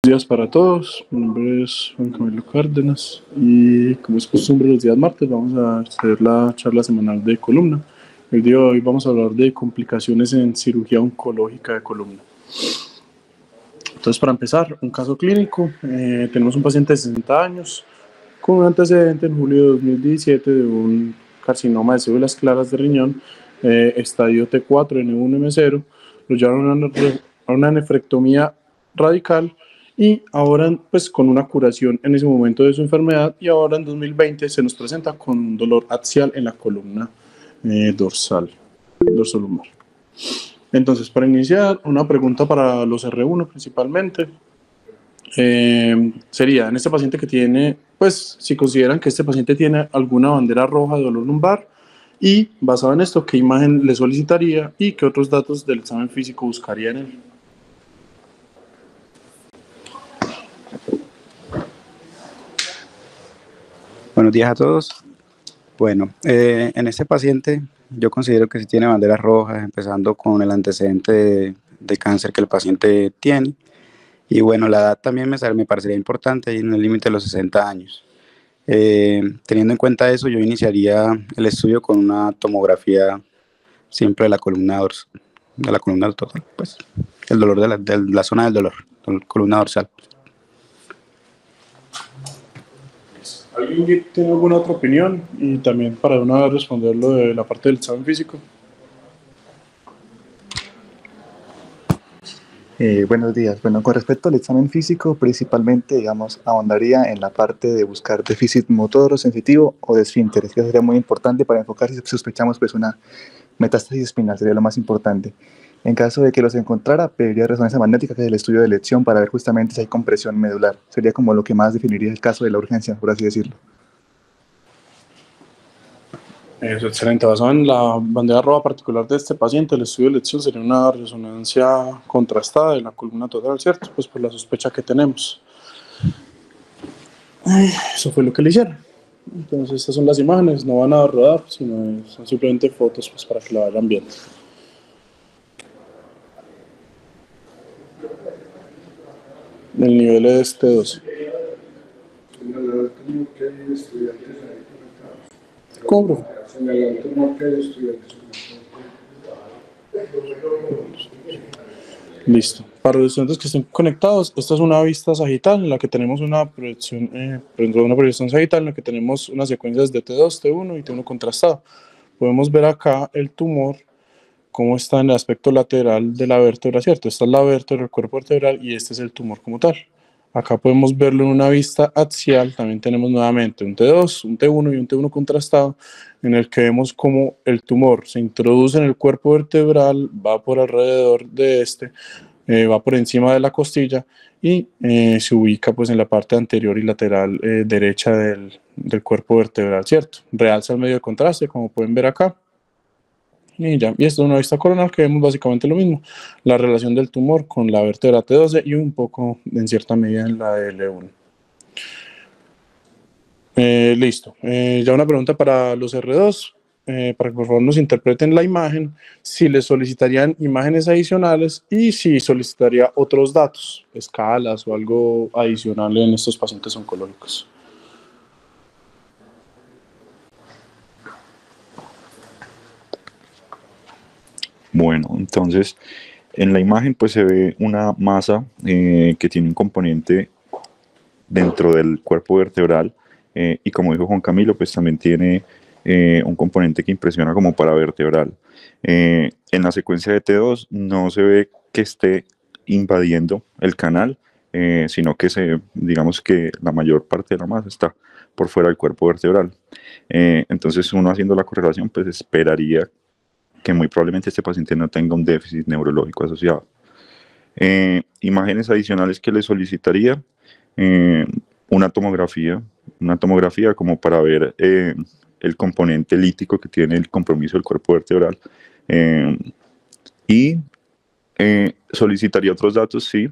Buenos días para todos, mi nombre es Juan Camilo Cárdenas y como es costumbre los días martes vamos a hacer la charla semanal de columna. El día de hoy vamos a hablar de complicaciones en cirugía oncológica de columna. Entonces, para empezar, un caso clínico, tenemos un paciente de 60 años con un antecedente en julio de 2017 de un carcinoma de células claras de riñón, estadio T4, N1M0, lo llevaron a una nefrectomía radical y ahora pues con una curación en ese momento de su enfermedad, y ahora en 2020 se nos presenta con dolor axial en la columna dorsolumbar. Entonces, para iniciar, una pregunta para los R1 principalmente. Sería en este paciente que tiene, pues si consideran que este paciente tiene alguna bandera roja de dolor lumbar, y basado en esto, ¿qué imagen le solicitaría y qué otros datos del examen físico buscaría en él? Buenos días a todos. Bueno, en este paciente yo considero que sí tiene banderas rojas, empezando con el antecedente de cáncer que el paciente tiene. Y bueno, la edad también me parecería importante, ahí en el límite de los 60 años. Teniendo en cuenta eso, yo iniciaría el estudio con una tomografía siempre de la columna total, pues, el dolor de la zona del dolor, columna dorsal. ¿Alguien tiene alguna otra opinión? Y también para una vez responder lo de la parte del examen físico. Buenos días. Bueno, con respecto al examen físico, principalmente, digamos, ahondaría en la parte de buscar déficit motor o sensitivo o de esfínteres, que sería muy importante para enfocar si sospechamos pues una metástasis espinal, sería lo más importante. En caso de que los encontrara, pediría resonancia magnética, que es el estudio de elección, para ver justamente si hay compresión medular. Sería como lo que más definiría el caso de la urgencia, por así decirlo. Eso, excelente. Basado en la bandera roja particular de este paciente, el estudio de elección sería una resonancia contrastada de la columna total, ¿cierto? Pues por la sospecha que tenemos. Eso fue lo que le hicieron. Entonces, estas son las imágenes, no van a rodar, sino son simplemente fotos pues, para que la vayan viendo. El nivel es T12. ¿Cómo? Listo. Para los estudiantes que estén conectados, esta es una vista sagital en la que tenemos una proyección sagital en la que tenemos unas secuencias de T2, T1 y T1 contrastado. Podemos ver acá el tumor, cómo está en el aspecto lateral de la vértebra, ¿cierto? Esta es la vértebra del cuerpo vertebral y este es el tumor como tal. Acá podemos verlo en una vista axial. También tenemos nuevamente un T2, un T1 y un T1 contrastado, en el que vemos cómo el tumor se introduce en el cuerpo vertebral, va por alrededor de va por encima de la costilla y se ubica pues en la parte anterior y lateral derecha del cuerpo vertebral, ¿cierto? Realza el medio de contraste, como pueden ver acá. Y ya, y esto es una vista coronal que vemos básicamente lo mismo, la relación del tumor con la vértebra T12 y un poco, en cierta medida, en la de L1. Listo. Ya una pregunta para los R2, para que por favor nos interpreten la imagen, si les solicitarían imágenes adicionales y si solicitaría otros datos, escalas o algo adicional en estos pacientes oncológicos. Bueno, entonces en la imagen pues se ve una masa que tiene un componente dentro del cuerpo vertebral y como dijo Juan Camilo pues también tiene un componente que impresiona como paravertebral. En la secuencia de T2 no se ve que esté invadiendo el canal, sino que digamos que la mayor parte de la masa está por fuera del cuerpo vertebral. Entonces uno haciendo la correlación pues esperaría que muy probablemente este paciente no tenga un déficit neurológico asociado. Imágenes adicionales que le solicitaría, una tomografía como para ver el componente lítico que tiene el compromiso del cuerpo vertebral, y solicitaría otros datos, sí.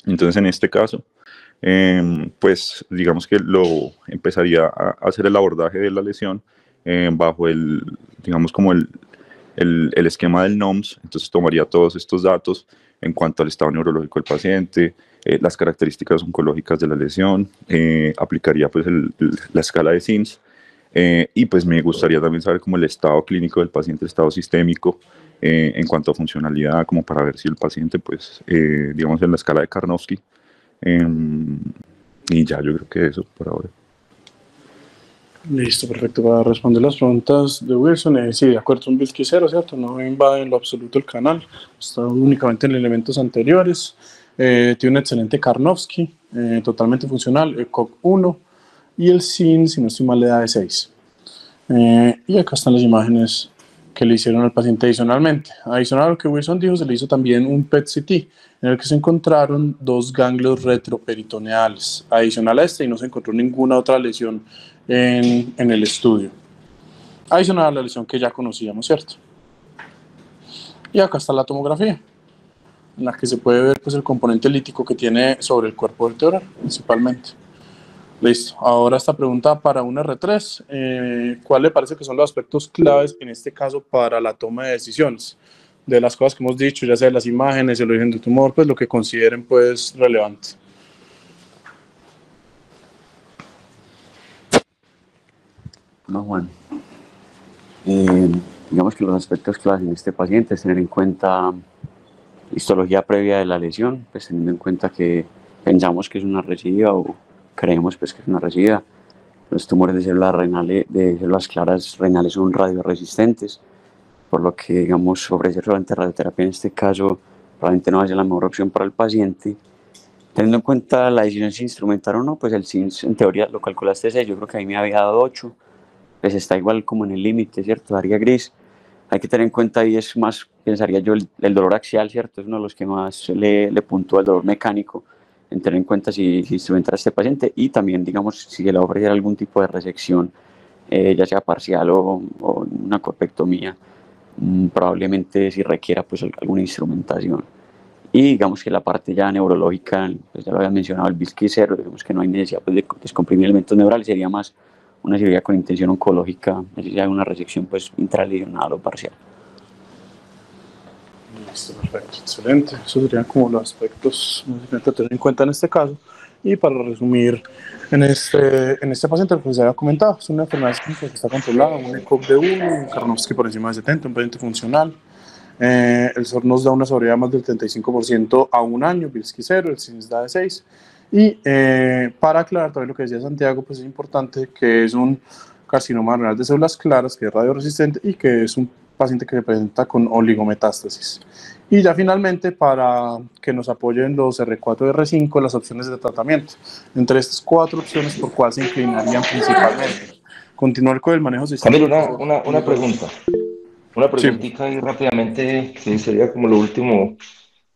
Entonces en este caso, pues digamos que empezaría a hacer el abordaje de la lesión bajo digamos como el esquema del NOMS. Entonces tomaría todos estos datos en cuanto al estado neurológico del paciente, las características oncológicas de la lesión, aplicaría pues la escala de SINS, y pues me gustaría también saber como el estado clínico del paciente, el estado sistémico, en cuanto a funcionalidad, como para ver si el paciente, pues, digamos, en la escala de Karnofsky. Y ya, yo creo que eso por ahora. Listo, perfecto. Para responder las preguntas de Wilson, sí, de acuerdo, un Bilski 0, ¿cierto? No invade en lo absoluto el canal, está únicamente en elementos anteriores. Tiene un excelente Karnofsky, totalmente funcional, ECOG 1, y el SIN, si no estoy mal, le da de 6. Y acá están las imágenes que le hicieron al paciente adicionalmente. Adicional a lo que Wilson dijo, se le hizo también un PET-CT, en el que se encontraron 2 ganglios retroperitoneales. Adicional a este, y no se encontró ninguna otra lesión en el estudio. Adicional a la lesión que ya conocíamos, ¿cierto? Y acá está la tomografía, en la que se puede ver pues, el componente lítico que tiene sobre el cuerpo vertebral, principalmente. Listo. Ahora esta pregunta para un R3. ¿Cuál le parece que son los aspectos claves en este caso para la toma de decisiones? De las cosas que hemos dicho, ya sea las imágenes, el origen del tumor, pues lo que consideren pues relevante. No, Juan. Digamos que los aspectos claves en este paciente es tener en cuenta histología previa de la lesión, pues teniendo en cuenta que pensamos que es una recidiva o creemos pues que es una recidiva. Los tumores de células renales, de células claras renales son radioresistentes, por lo que digamos ofrecer solamente radioterapia en este caso probablemente no va a ser la mejor opción para el paciente. Teniendo en cuenta la decisión si instrumentar o no, pues el SINS en teoría lo calculaste 6, yo creo que a mí me había dado 8, pues está igual como en el límite, ¿cierto? Área gris. Hay que tener en cuenta ahí es más, pensaría yo, el dolor axial, ¿cierto? Es uno de los que más le puntúa el dolor mecánico, en tener en cuenta si instrumentar a este paciente y también, digamos, si se le va a ofrecer algún tipo de resección, ya sea parcial o una corpectomía, probablemente si requiera pues alguna instrumentación. Y digamos que la parte ya neurológica, pues ya lo había mencionado, el Bilski 0, digamos que no hay necesidad pues, de descomprimir elementos neurales, sería más una cirugía con intención oncológica, necesidad de una resección pues intralesional o parcial. Listo, perfecto, excelente. Esos serían como los aspectos a tener en cuenta en este caso. Y para resumir, en este paciente, como se había comentado, es una enfermedad que está controlada, un ECOG de 1, un Karnofsky por encima de 70, un paciente funcional. El SOR nos da una sobrevida más del 35% a un año, Bilski 0, el SINS da de 6. Y para aclarar también lo que decía Santiago, pues es importante que es un carcinoma renal de células claras, que es radioresistente y que es un paciente que se presenta con oligometástasis. Y ya finalmente, para que nos apoyen los R4 y R5, las opciones de tratamiento. Entre estas 4 opciones, ¿por cuál se inclinarían principalmente? Continuar con el manejo Camilo, sistémico. una pregunta. Una preguntita ahí rápidamente, que sería como lo último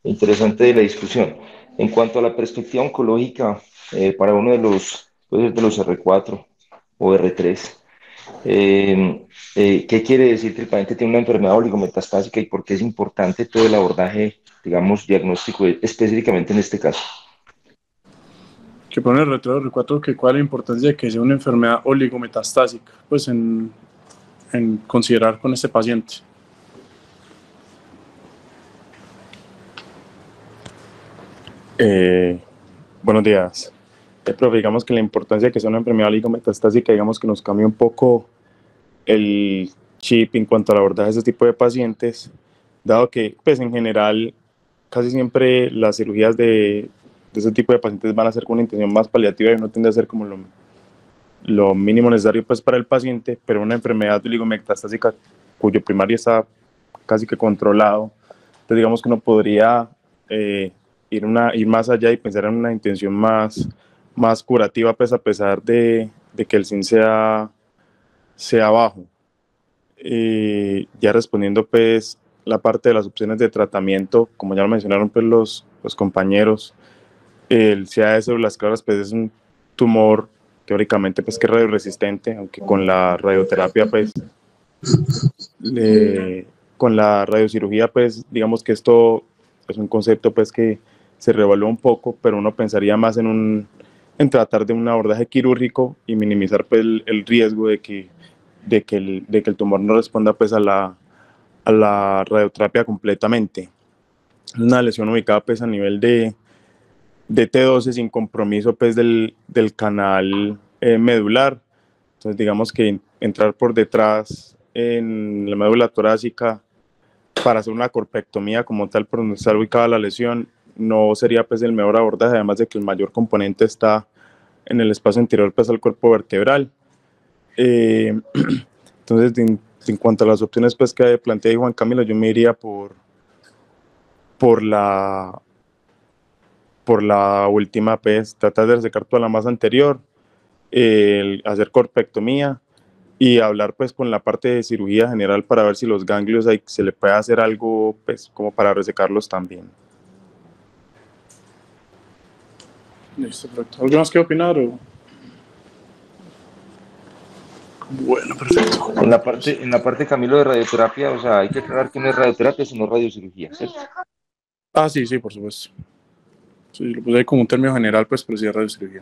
interesante de la discusión. En cuanto a la perspectiva oncológica, para uno de los, puede ser de los R4 o R3, ¿qué quiere decir que el paciente tiene una enfermedad oligometastásica y por qué es importante todo el abordaje, digamos, diagnóstico específicamente en este caso? Que pone el retro R4, que cuál es la importancia de que sea una enfermedad oligometastásica, pues en considerar con este paciente. Buenos días. Profe, digamos que la importancia de que sea una enfermedad oligometastásica, digamos que nos cambia un poco el chip en cuanto al abordaje de este tipo de pacientes, dado que, pues en general, casi siempre las cirugías de ese tipo de pacientes van a ser con una intención más paliativa y uno tiende a hacer como lo mínimo necesario pues para el paciente, pero una enfermedad oligometastásica cuyo primario está casi que controlado, entonces digamos que uno podría ir más allá y pensar en una intención más curativa, pues a pesar de que el SIN sea bajo. Ya respondiendo pues la parte de las opciones de tratamiento, como ya lo mencionaron pues los compañeros, el CA de células claras pues es un tumor teóricamente pues que es radioresistente, aunque con la radioterapia pues con la radiocirugía pues digamos que esto es un concepto pues que se reevalúa un poco, pero uno pensaría más en tratar de un abordaje quirúrgico y minimizar pues el riesgo de que el tumor no responda pues a la radioterapia completamente. Una lesión ubicada pues a nivel de T12 sin compromiso pues del canal medular. Entonces digamos que entrar por detrás en la médula torácica para hacer una corpectomía como tal por donde está ubicada la lesión no sería pues el mejor abordaje, además de que el mayor componente está en el espacio anterior pues al cuerpo vertebral. Entonces en cuanto a las opciones pues que plantea Juan Camilo, yo me iría por la última, pues tratar de resecar toda la masa anterior, hacer corpectomía y hablar pues con la parte de cirugía general para ver si los ganglios se le puede hacer algo pues como para resecarlos también. Listo, perfecto. ¿Algo más que opinar? Bueno, perfecto. En la parte, Camilo, de radioterapia, o sea, hay que aclarar que no es radioterapia, sino radiocirugía, ¿cierto? Ah, sí, por supuesto. Sí, lo puse ahí como un término general, pues, pero sí es radiocirugía.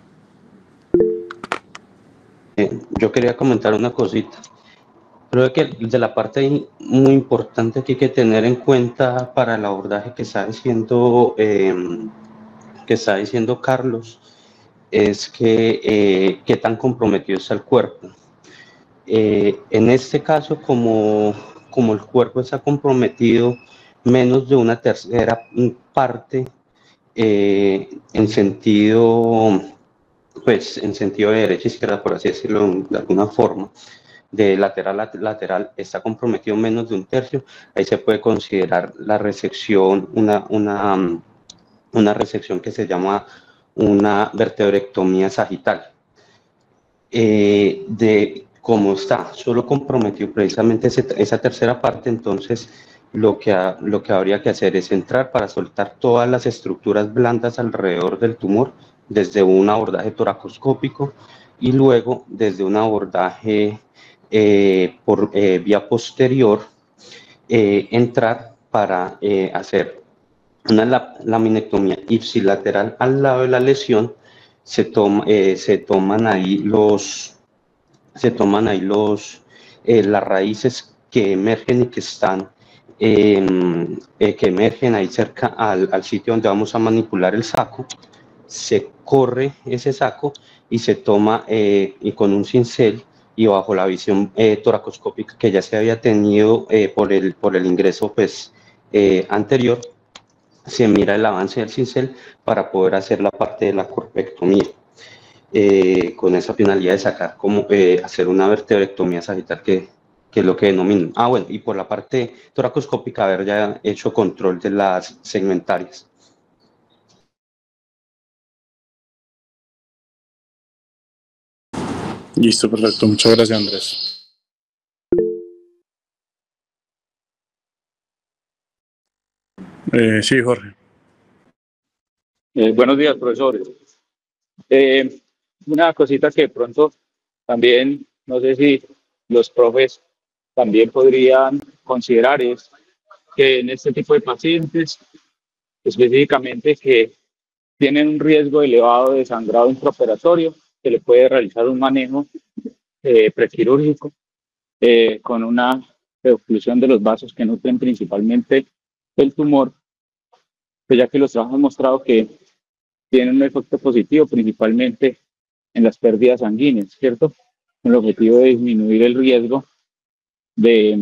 Yo quería comentar una cosita. Creo que de la parte muy importante que hay que tener en cuenta para el abordaje que está diciendo Carlos es que qué tan comprometido está el cuerpo. En este caso, como el cuerpo está comprometido menos de una tercera parte en sentido de derecha y izquierda, por así decirlo de alguna forma, de lateral a lateral, está comprometido menos de un tercio, ahí se puede considerar la resección, una resección que se llama una vertebrectomía sagital. De cómo está solo comprometido precisamente esa tercera parte, entonces lo que habría que hacer es entrar para soltar todas las estructuras blandas alrededor del tumor desde un abordaje toracoscópico y luego desde un abordaje por vía posterior, entrar para hacer una laminectomía ipsilateral al lado de la lesión. Se toman ahí las raíces que emergen y que están que emergen ahí cerca al sitio donde vamos a manipular el saco. Se corre ese saco y se toma y con un cincel y bajo la visión toracoscópica que ya se había tenido por el ingreso pues anterior, se mira el avance del cincel para poder hacer la parte de la corpectomía, con esa finalidad de sacar hacer una vertebrectomía sagital que es lo que denominan. Bueno, y por la parte toracoscópica haber ya hecho control de las segmentarias. Listo, perfecto. Muchas gracias, Andrés. Sí, Jorge. Buenos días, profesores. Una cosita que de pronto también, no sé si los profes también podrían considerar es que en este tipo de pacientes, específicamente que tienen un riesgo elevado de sangrado intraoperatorio, se le puede realizar un manejo prequirúrgico con una reoclusión de los vasos que nutren principalmente el tumor, pues ya que los trabajos han mostrado que tienen un efecto positivo principalmente en las pérdidas sanguíneas, ¿cierto? Con el objetivo de disminuir el riesgo de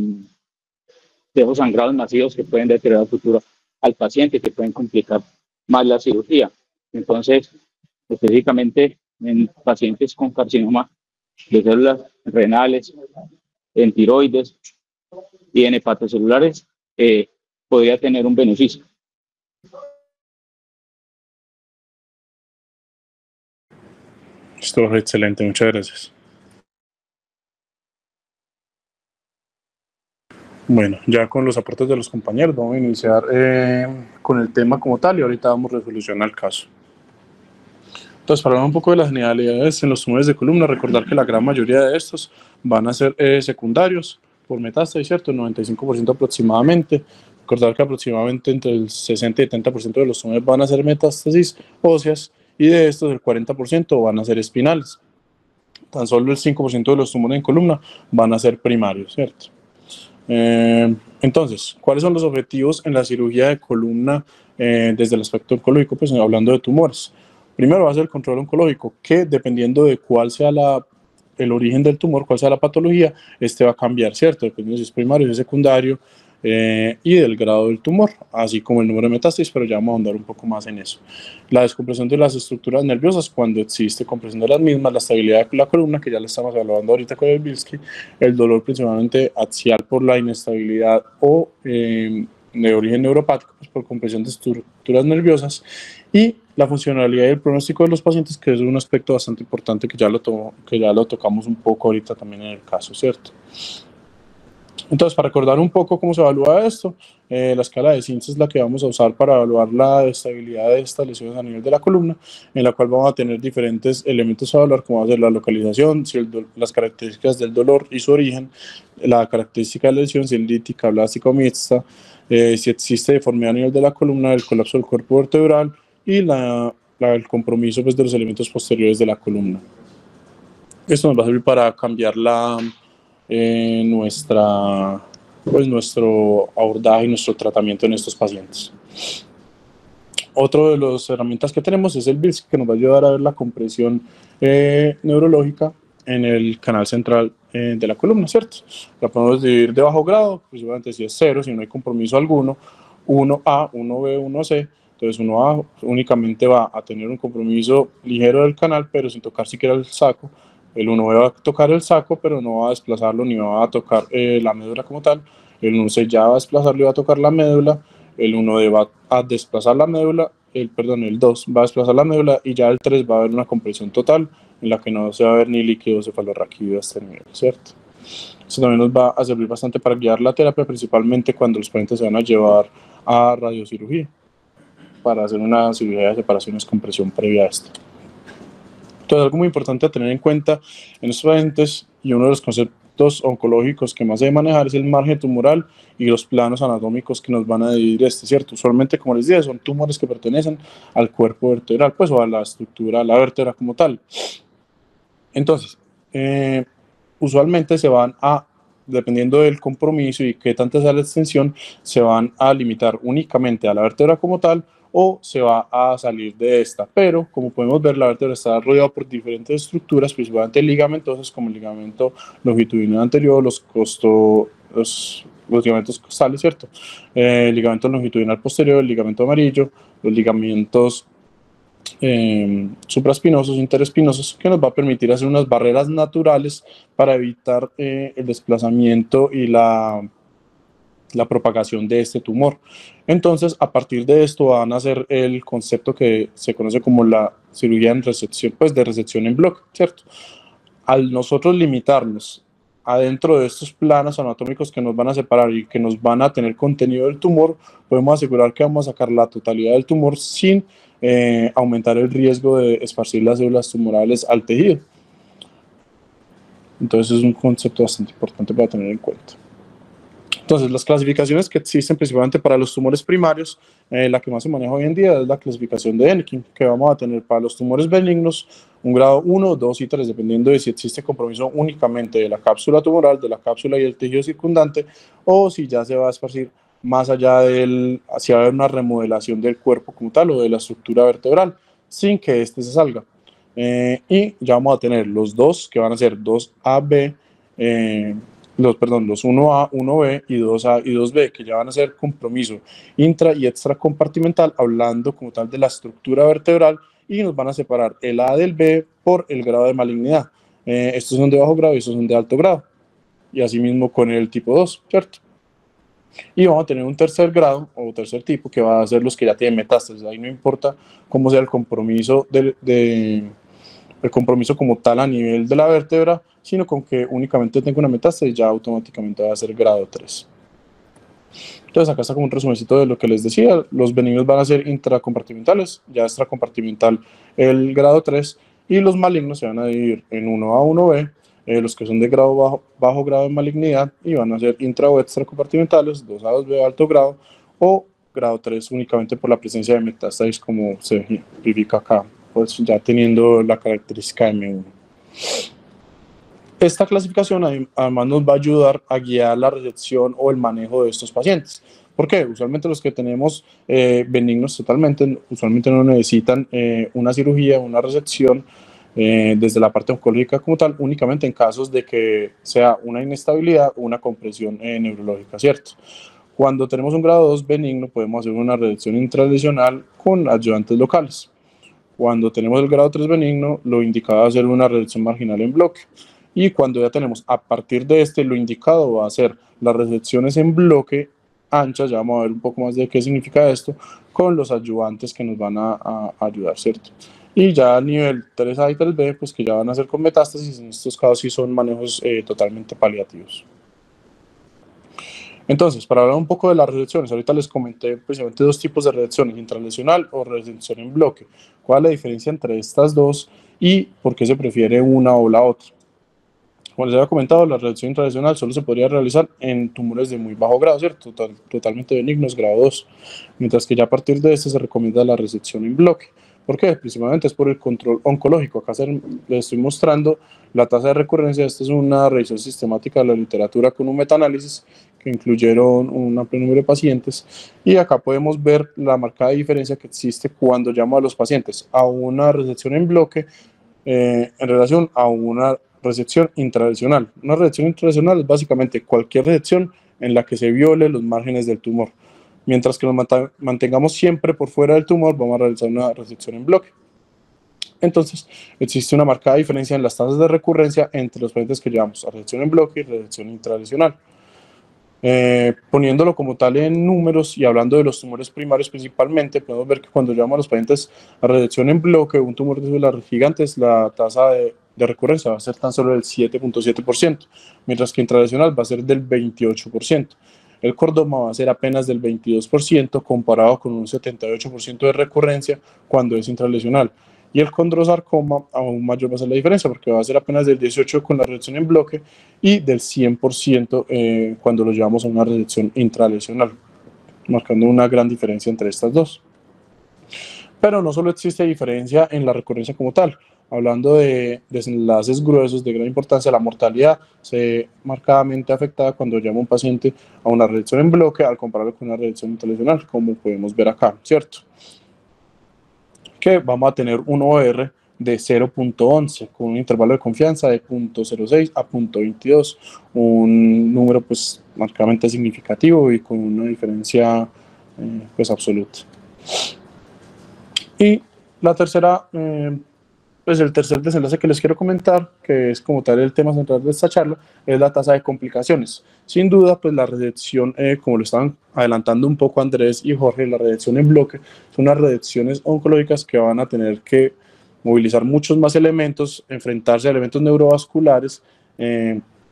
esos sangrados masivos que pueden deteriorar futuro al paciente, que pueden complicar más la cirugía. Entonces, específicamente en pacientes con carcinoma de células renales, en tiroides y en hepatocelulares, podría tener un beneficio. Esto es excelente, muchas gracias. Bueno, ya con los aportes de los compañeros vamos a iniciar con el tema como tal y ahorita damos resolución al caso. Entonces, para hablar un poco de las generalidades en los tumores de columna, recordar que la gran mayoría de estos van a ser secundarios por metástasis, ¿cierto? El 95% aproximadamente. Recordar que aproximadamente entre el 60 y 70% de los tumores van a ser metástasis óseas y de estos el 40% van a ser espinales. Tan solo el 5% de los tumores en columna van a ser primarios, ¿cierto? Entonces, ¿cuáles son los objetivos en la cirugía de columna desde el aspecto oncológico? Pues hablando de tumores. Primero va a ser el control oncológico, que dependiendo de cuál sea el origen del tumor, cuál sea la patología, este va a cambiar, ¿cierto? Dependiendo si es primario, si es secundario y del grado del tumor, así como el número de metástasis, pero ya vamos a andar un poco más en eso. La descompresión de las estructuras nerviosas, cuando existe compresión de las mismas, la estabilidad de la columna, que ya la estamos evaluando ahorita con el Bilski, el dolor principalmente axial por la inestabilidad o de origen neuropático, pues por compresión de estructuras nerviosas, y la funcionalidad y el pronóstico de los pacientes, que es un aspecto bastante importante que ya lo tocamos un poco ahorita también en el caso, ¿cierto? Entonces, para recordar un poco cómo se evalúa esto, la escala de Sims es la que vamos a usar para evaluar la estabilidad de estas lesiones a nivel de la columna, en la cual vamos a tener diferentes elementos a evaluar, como va a ser la localización, las características del dolor y su origen, la característica de la lesión, si es lítica, blástica o mixta, si existe deformidad a nivel de la columna, el colapso del cuerpo vertebral y el compromiso pues, de los elementos posteriores de la columna. Esto nos va a servir para cambiar nuestro abordaje y nuestro tratamiento en estos pacientes. Otro de las herramientas que tenemos es el Bilski, que nos va a ayudar a ver la compresión neurológica en el canal central de la columna, ¿cierto? La podemos dividir de bajo grado, principalmente si es 0, si no hay compromiso alguno, 1A, 1B, 1C. Entonces 1A únicamente va a tener un compromiso ligero del canal, pero sin tocar siquiera el saco. El 1B va a tocar el saco, pero no va a desplazarlo ni va a tocar la médula como tal. El 1C ya va a desplazarlo y va a tocar la médula. El 1D va a desplazar la médula. El 2 va a desplazar la médula y ya el 3 va a haber una compresión total en la que no se va a ver ni líquido cefalorraquídeo a este nivel, ¿cierto? Eso también nos va a servir bastante para guiar la terapia, principalmente cuando los pacientes se van a llevar a radiocirugía para hacer una cirugía de separaciones con presión previa a esto. Entonces, algo muy importante a tener en cuenta en estos pacientes y uno de los conceptos oncológicos que más se debe manejar es el margen tumoral y los planos anatómicos que nos van a dividir ¿cierto? Usualmente, como les dije, son tumores que pertenecen al cuerpo vertebral, pues, o a la estructura, a la vértebra como tal. Entonces, usualmente se van dependiendo del compromiso y qué tanta sea la extensión, se van a limitar únicamente a la vértebra como tal o se va a salir de esta. Pero, como podemos ver, la vértebra está rodeada por diferentes estructuras, principalmente ligamentosas, como el ligamento longitudinal anterior, los ligamentos costales, ¿cierto? El ligamento longitudinal posterior, el ligamento amarillo, los ligamentos supraespinosos, interespinosos, que nos va a permitir hacer unas barreras naturales para evitar el desplazamiento y la propagación de este tumor. Entonces, a partir de esto van a hacer el concepto que se conoce como la cirugía en resección, pues de resección en bloque, ¿cierto? Al nosotros limitarnos adentro de estos planos anatómicos que nos van a separar y que nos van a tener contenido del tumor, podemos asegurar que vamos a sacar la totalidad del tumor sin aumentar el riesgo de esparcir las células tumorales al tejido. Entonces es un concepto bastante importante para tener en cuenta. Entonces, las clasificaciones que existen principalmente para los tumores primarios, la que más se maneja hoy en día es la clasificación de Denikin, que vamos a tener para los tumores benignos un grado 1, 2 y 3, dependiendo de si existe compromiso únicamente de la cápsula tumoral, de la cápsula y el tejido circundante, o si ya se va a esparcir más allá si va a haber una remodelación del cuerpo como tal o de la estructura vertebral, sin que este se salga. Y ya vamos a tener los dos, que van a ser 2AB, los 1A, 1B y 2A y 2B, que ya van a ser compromiso intra y extra compartimental, hablando como tal de la estructura vertebral, y nos van a separar el A del B por el grado de malignidad. Estos son de bajo grado y estos son de alto grado, y así mismo con el tipo 2, ¿cierto? Y vamos a tener un tercer grado o tercer tipo, que va a ser los que ya tienen metástasis. Ahí no importa cómo sea el compromiso el compromiso como tal a nivel de la vértebra, sino con que únicamente tenga una metástasis, ya automáticamente va a ser grado 3. Entonces acá está como un resumencito de lo que les decía. Los benignos van a ser intracompartimentales, ya extracompartimental el grado 3, y los malignos se van a dividir en 1A, 1B, los que son de bajo grado de malignidad, y van a ser intra o extracompartimentales, 2A, 2B alto grado, o grado 3 únicamente por la presencia de metástasis, como se ejemplifica acá, pues ya teniendo la característica M1. Esta clasificación además nos va a ayudar a guiar la resección o el manejo de estos pacientes. ¿Por qué? Usualmente los que tenemos benignos totalmente, usualmente no necesitan una cirugía, una resección desde la parte oncológica como tal, únicamente en casos de que sea una inestabilidad o una compresión neurológica, ¿cierto? Cuando tenemos un grado 2 benigno, podemos hacer una resección intralesional con ayudantes locales. Cuando tenemos el grado 3 benigno, lo indicado va a ser una resección marginal en bloque. Y cuando ya tenemos a partir de lo indicado va a ser las resecciones en bloque anchas, ya vamos a ver un poco más de qué significa esto, con los ayudantes que nos van a ayudar, ¿cierto? Y ya a nivel 3A y 3B, pues que ya van a ser con metástasis, en estos casos sí son manejos totalmente paliativos. Entonces, para hablar un poco de las resecciones, ahorita les comenté precisamente dos tipos de resecciones, intralesional o resección en bloque. ¿Cuál es la diferencia entre estas dos y por qué se prefiere una o la otra? Como les había comentado, la resección intralesional solo se podría realizar en tumores de muy bajo grado, ¿cierto? Totalmente benignos, grado 2, mientras que ya a partir de este se recomienda la resección en bloque. ¿Por qué? Principalmente es por el control oncológico. Acá les estoy mostrando la tasa de recurrencia. Esta es una revisión sistemática de la literatura con un metaanálisis que incluyeron un amplio número de pacientes. Y acá podemos ver la marcada diferencia que existe cuando llamo a los pacientes a una resección en bloque en relación a una resección intralesional. Una resección intralesional es básicamente cualquier resección en la que se viole los márgenes del tumor. Mientras que nos mantengamos siempre por fuera del tumor, vamos a realizar una resección en bloque. Entonces, existe una marcada diferencia en las tasas de recurrencia entre los pacientes que llevamos a resección en bloque y resección intralesional. Poniéndolo como tal en números y hablando de los tumores primarios principalmente, podemos ver que cuando llevamos a los pacientes a resección en bloque, un tumor de células gigantes, la tasa de recurrencia va a ser tan solo del 7.7%, mientras que intralesional va a ser del 28%. El cordoma va a ser apenas del 22% comparado con un 78% de recurrencia cuando es intralesional. Y el condrosarcoma aún mayor va a ser la diferencia porque va a ser apenas del 18% con la resección en bloque y del 100% cuando lo llevamos a una resección intralesional, marcando una gran diferencia entre estas dos. Pero no solo existe diferencia en la recurrencia como tal. Hablando de desenlaces gruesos de gran importancia, la mortalidad se ve marcadamente afectada cuando llama un paciente a una resección en bloque al compararlo con una resección intralesional, como podemos ver acá, ¿cierto? Que vamos a tener un OR de 0.11 con un intervalo de confianza de 0.06 a 0.22, un número pues marcadamente significativo y con una diferencia pues absoluta. Y la tercera pues el tercer desenlace que les quiero comentar, que es como tal el tema central de esta charla, es la tasa de complicaciones. Sin duda, pues la resección, como lo estaban adelantando un poco Andrés y Jorge, la resección en bloque son unas resecciones oncológicas que van a tener que movilizar muchos más elementos, enfrentarse a elementos neurovasculares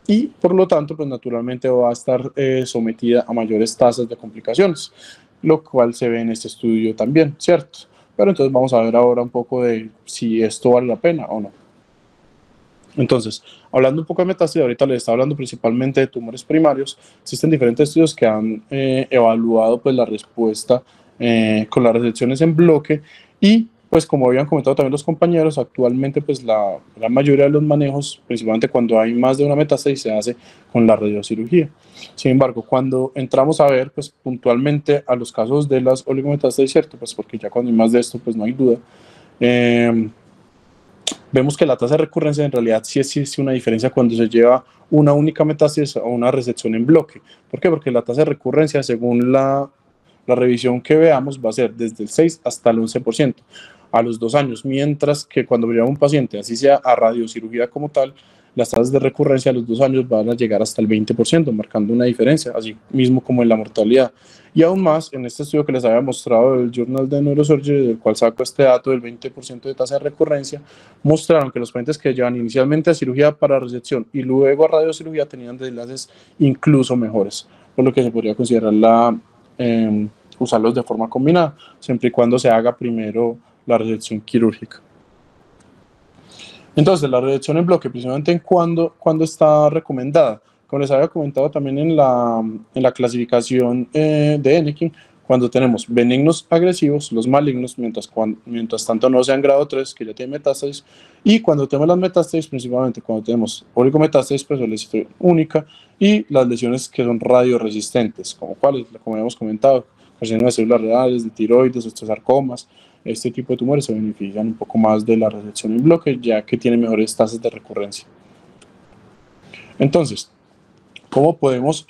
y por lo tanto, pues naturalmente va a estar sometida a mayores tasas de complicaciones, lo cual se ve en este estudio también, ¿cierto? Pero entonces vamos a ver ahora un poco de si esto vale la pena o no. Entonces, hablando un poco de metástasis, ahorita les estaba hablando principalmente de tumores primarios. Existen diferentes estudios que han evaluado pues, la respuesta con las resecciones en bloque y pues como habían comentado también los compañeros, actualmente pues la mayoría de los manejos, principalmente cuando hay más de una metástasis, se hace con la radiocirugía. Sin embargo, cuando entramos a ver pues puntualmente a los casos de las oligometástasis, ¿cierto? Pues porque ya cuando hay más de esto pues no hay duda, vemos que la tasa de recurrencia en realidad sí existe una diferencia cuando se lleva una única metástasis a una resección en bloque. ¿Por qué? Porque la tasa de recurrencia según la revisión que veamos va a ser desde el 6 hasta el 11% a los 2 años, mientras que cuando lleva un paciente, así sea a radiocirugía como tal, las tasas de recurrencia a los 2 años van a llegar hasta el 20%, marcando una diferencia, así mismo como en la mortalidad. Y aún más, en este estudio que les había mostrado del Journal de Neurosurgery, del cual saco este dato del 20% de tasa de recurrencia, mostraron que los pacientes que llevan inicialmente a cirugía para resección y luego a radiocirugía tenían desenlaces incluso mejores, por lo que se podría considerar usarlos de forma combinada, siempre y cuando se haga primero la resección quirúrgica. Entonces, la resección en bloque, principalmente en cuando está recomendada. Como les había comentado también en la clasificación de Enneking, Cuando tenemos benignos agresivos, los malignos, mientras tanto no sean grado 3, que ya tienen metástasis, y cuando tenemos las metástasis, principalmente cuando tenemos oligometástasis, pues lesión única, y las lesiones que son radioresistentes, como cuáles, como hemos comentado, carcinoma de células renales, de tiroides, osteosarcomas. Este tipo de tumores se benefician un poco más de la resección en bloque, ya que tienen mejores tasas de recurrencia. Entonces, ¿cómo podemos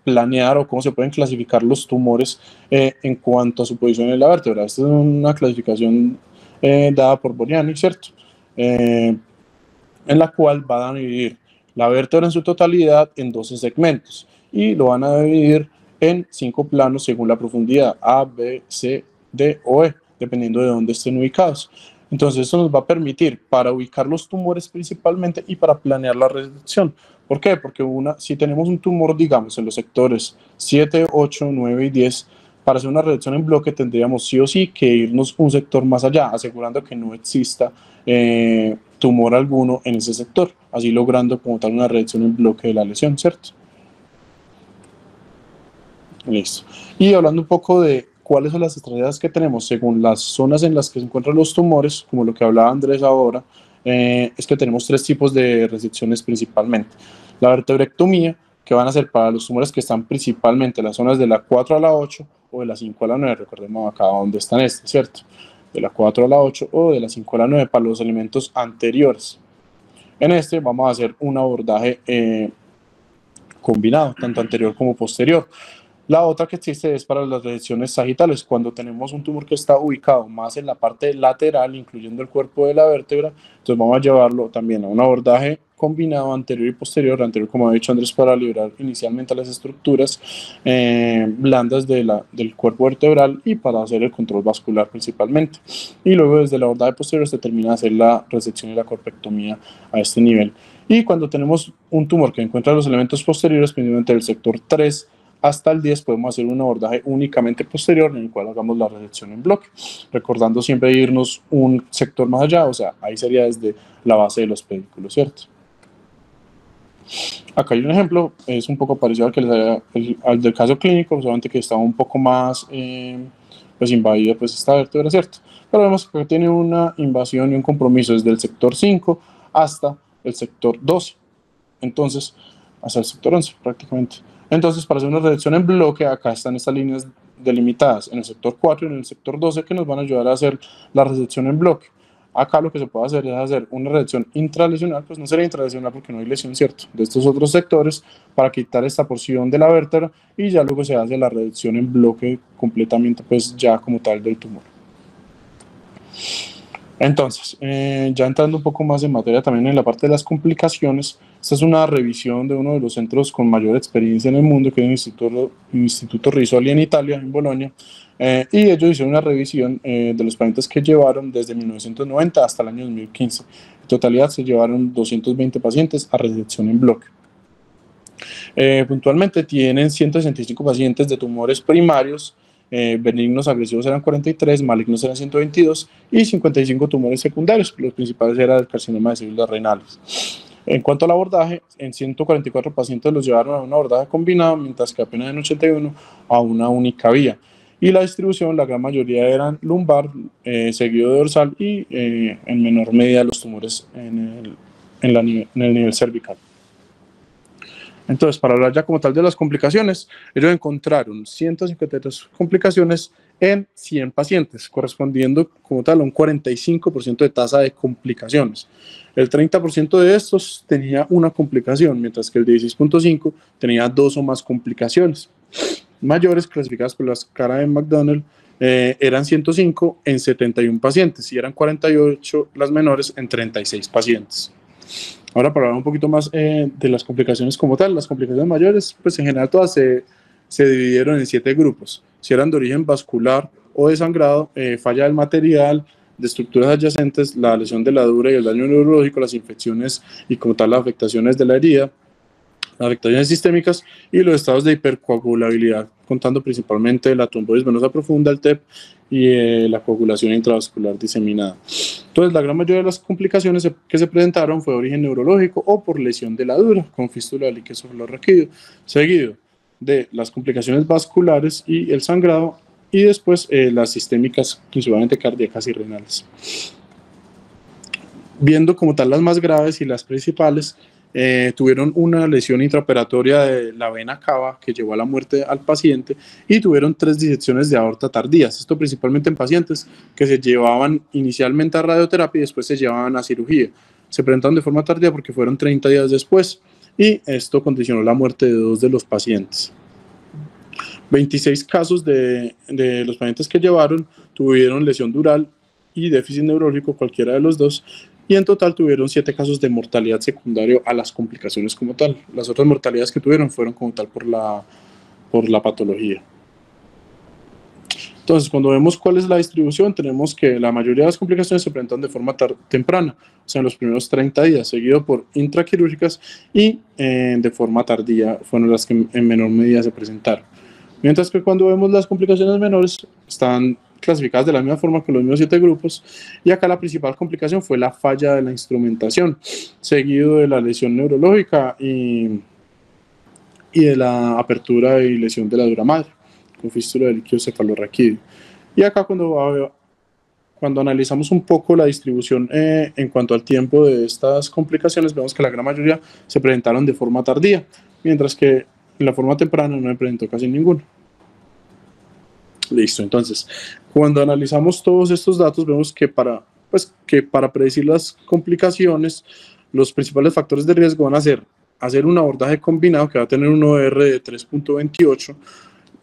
planear o cómo se pueden clasificar los tumores en cuanto a su posición en la vértebra? Esta es una clasificación dada por Boniani, ¿cierto? En la cual van a dividir la vértebra en su totalidad en 12 segmentos y lo van a dividir en 5 planos según la profundidad A, B, C, D o E, dependiendo de dónde estén ubicados. Entonces eso nos va a permitir para ubicar los tumores principalmente y para planear la resección. ¿Por qué? Porque si tenemos un tumor, digamos, en los sectores 7, 8, 9 y 10, para hacer una resección en bloque tendríamos sí o sí que irnos un sector más allá, asegurando que no exista tumor alguno en ese sector, así logrando como tal una resección en bloque de la lesión, ¿cierto? Listo. Y hablando un poco de cuáles son las estrategias que tenemos según las zonas en las que se encuentran los tumores, como lo que hablaba Andrés ahora, es que tenemos 3 tipos de resecciones principalmente. La vertebrectomía, que van a ser para los tumores que están principalmente en las zonas de la 4 a la 8 o de la 5 a la 9, recordemos acá donde están ¿cierto? De la 4 a la 8 o de la 5 a la 9 para los elementos anteriores. En vamos a hacer un abordaje combinado, tanto anterior como posterior. La otra que existe es para las resecciones sagitales, cuando tenemos un tumor que está ubicado más en la parte lateral, incluyendo el cuerpo de la vértebra, entonces vamos a llevarlo también a un abordaje combinado anterior y posterior, anterior como ha dicho Andrés, para liberar inicialmente las estructuras blandas del cuerpo vertebral y para hacer el control vascular principalmente. Y luego desde el abordaje posterior se termina de hacer la resección y la corpectomía a este nivel. Y cuando tenemos un tumor que encuentra los elementos posteriores, principalmente del sector 3, hasta el 10 podemos hacer un abordaje únicamente posterior en el cual hagamos la resección en bloque, recordando siempre irnos un sector más allá, o sea, ahí sería desde la base de los pedículos, ¿cierto? Acá hay un ejemplo, es un poco parecido al del caso clínico, solamente que está un poco más pues invadida pues esta vértebra, ¿cierto? Pero vemos que tiene una invasión y un compromiso desde el sector 5 hasta el sector 12, entonces hasta el sector 11 prácticamente. Entonces, para hacer una resección en bloque, acá están estas líneas delimitadas en el sector 4 y en el sector 12 que nos van a ayudar a hacer la resección en bloque. Acá lo que se puede hacer es hacer una resección intralesional, pues no sería intralesional porque no hay lesión, ¿cierto?, de estos otros sectores para quitar esta porción de la vértebra y ya luego se hace la resección en bloque completamente, pues ya como tal del tumor. Entonces, ya entrando un poco más en materia también en la parte de las complicaciones, esta es una revisión de uno de los centros con mayor experiencia en el mundo, que es el Instituto Rizzoli en Italia, en Bolonia, y ellos hicieron una revisión de los pacientes que llevaron desde 1990 hasta el año 2015. En totalidad se llevaron 220 pacientes a resección en bloque. Puntualmente tienen 165 pacientes de tumores primarios, benignos agresivos eran 43, malignos eran 122 y 55 tumores secundarios, los principales eran el carcinoma de células renales. En cuanto al abordaje, en 144 pacientes los llevaron a un abordaje combinado, mientras que apenas en 81 a una única vía. Y la distribución, la gran mayoría eran lumbar, seguido de dorsal y en menor medida los tumores en el nivel cervical. Entonces, para hablar ya como tal de las complicaciones, ellos encontraron 153 complicaciones en 100 pacientes, correspondiendo como tal a un 45% de tasa de complicaciones. El 30% de estos tenía una complicación, mientras que el 16.5% tenía 2 o más complicaciones. Mayores, clasificadas por la escala de McDonald, eran 105 en 71 pacientes y eran 48 las menores en 36 pacientes. Ahora, para hablar un poquito más de las complicaciones como tal, las complicaciones mayores, pues en general todas se dividieron en 7 grupos. Si eran de origen vascular o de sangrado, falla del material, de estructuras adyacentes, la lesión de la dura y el daño neurológico, las infecciones y como tal las afectaciones de la herida, las afectaciones sistémicas y los estados de hipercoagulabilidad, contando principalmente la trombosis venosa profunda, el TEP y la coagulación intravascular diseminada. Entonces, la gran mayoría de las complicaciones que se presentaron fue de origen neurológico o por lesión de la dura, con fístula líquido raquídeo, seguido de las complicaciones vasculares y el sangrado y después las sistémicas, principalmente cardíacas y renales. Viendo como tal las más graves y las principales, tuvieron una lesión intraoperatoria de la vena cava que llevó a la muerte al paciente y tuvieron 3 disecciones de aorta tardías, esto principalmente en pacientes que se llevaban inicialmente a radioterapia y después se llevaban a cirugía. Se presentaron de forma tardía porque fueron 30 días después y esto condicionó la muerte de 2 de los pacientes. 26 casos de los pacientes que llevaron tuvieron lesión dural y déficit neurológico, cualquiera de los dos, y en total tuvieron 7 casos de mortalidad secundaria a las complicaciones como tal. Las otras mortalidades que tuvieron fueron como tal por la patología. Entonces, cuando vemos cuál es la distribución, tenemos que la mayoría de las complicaciones se presentan de forma temprana, o sea, en los primeros 30 días, seguido por intraquirúrgicas y de forma tardía fueron las que en menor medida se presentaron. Mientras que cuando vemos las complicaciones menores, están clasificadas de la misma forma que los mismos 7 grupos, y acá la principal complicación fue la falla de la instrumentación, seguido de la lesión neurológica y de la apertura y lesión de la dura madre, con fístula del líquido cefalorraquídeo. Y acá cuando analizamos un poco la distribución en cuanto al tiempo de estas complicaciones, vemos que la gran mayoría se presentaron de forma tardía, mientras que en la forma temprana no se presentó casi ninguno. Listo, entonces, cuando analizamos todos estos datos, vemos que para predecir las complicaciones, los principales factores de riesgo van a ser hacer un abordaje combinado que va a tener un OR de 3.28,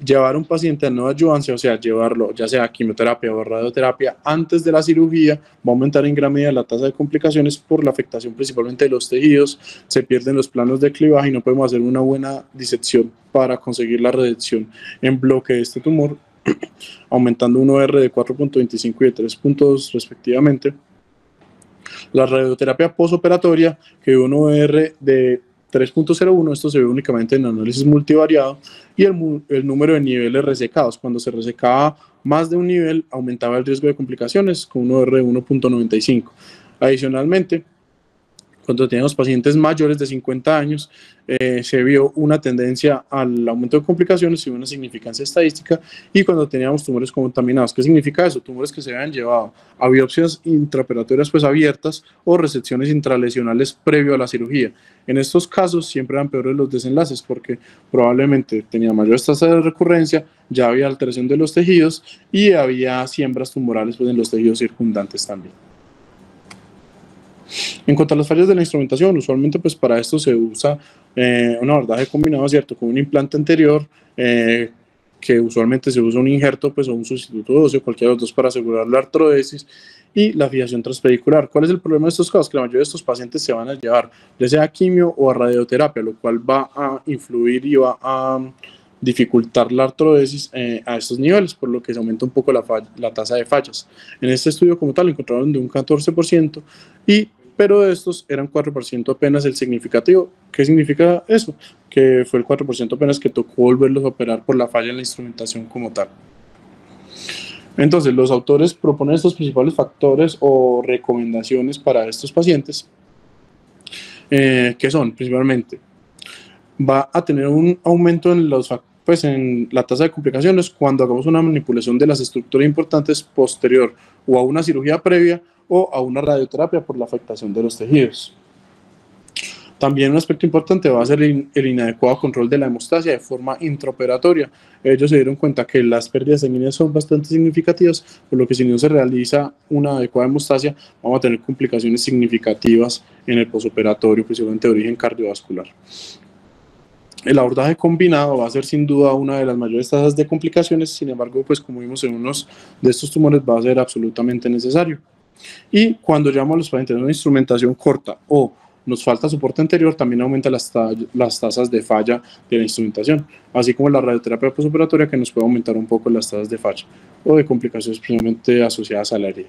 llevar a un paciente a neoadjuvancia, o sea, llevarlo ya sea a quimioterapia o radioterapia antes de la cirugía, va a aumentar en gran medida la tasa de complicaciones por la afectación principalmente de los tejidos, se pierden los planos de clivaje y no podemos hacer una buena disección para conseguir la redección en bloque de este tumor, aumentando un OR de 4.25 y de 3.2 respectivamente. La radioterapia postoperatoria, que dio un OR de 3.01, esto se ve únicamente en análisis multivariado, y el número de niveles resecados. Cuando se resecaba más de un nivel, aumentaba el riesgo de complicaciones con un OR de 1.95. Adicionalmente, cuando teníamos pacientes mayores de 50 años, se vio una tendencia al aumento de complicaciones y una significancia estadística, y cuando teníamos tumores contaminados. ¿Qué significa eso? Tumores que se habían llevado a biopsias intraoperatorias pues abiertas o resecciones intralesionales previo a la cirugía. En estos casos siempre eran peores los desenlaces porque probablemente tenía mayores tasas de recurrencia, ya había alteración de los tejidos y había siembras tumorales pues en los tejidos circundantes también. En cuanto a las fallas de la instrumentación, usualmente pues para esto se usa un abordaje combinado, ¿cierto? Con un implante anterior, que usualmente se usa un injerto pues, o un sustituto óseo, cualquiera de los dos para asegurar la artrodesis, y la fijación transpedicular. ¿Cuál es el problema de estos casos? Que la mayoría de estos pacientes se van a llevar ya sea a quimio o a radioterapia, lo cual va a influir y va a dificultar la artrodesis a estos niveles, por lo que se aumenta un poco la tasa de fallas. En este estudio como tal encontraron de un 14%, pero de estos eran 4% apenas el significativo. ¿Qué significa eso? Que fue el 4% apenas que tocó volverlos a operar por la falla en la instrumentación como tal. Entonces, los autores proponen estos principales factores o recomendaciones para estos pacientes, que son principalmente, va a tener un aumento en en la tasa de complicaciones cuando hagamos una manipulación de las estructuras importantes posterior o a una cirugía previa o a una radioterapia por la afectación de los tejidos. También un aspecto importante va a ser el inadecuado control de la hemostasia de forma intraoperatoria. Ellos se dieron cuenta que las pérdidas sanguíneas son bastante significativas, por lo que si no se realiza una adecuada hemostasia, vamos a tener complicaciones significativas en el posoperatorio, principalmente de origen cardiovascular. El abordaje combinado va a ser sin duda una de las mayores tasas de complicaciones, sin embargo, pues como vimos en unos de estos tumores va a ser absolutamente necesario. Y cuando llevamos a los pacientes a una instrumentación corta o nos falta soporte anterior, también aumenta las tasas de falla de la instrumentación, así como la radioterapia postoperatoria, que nos puede aumentar un poco las tasas de falla o de complicaciones precisamente asociadas a la herida.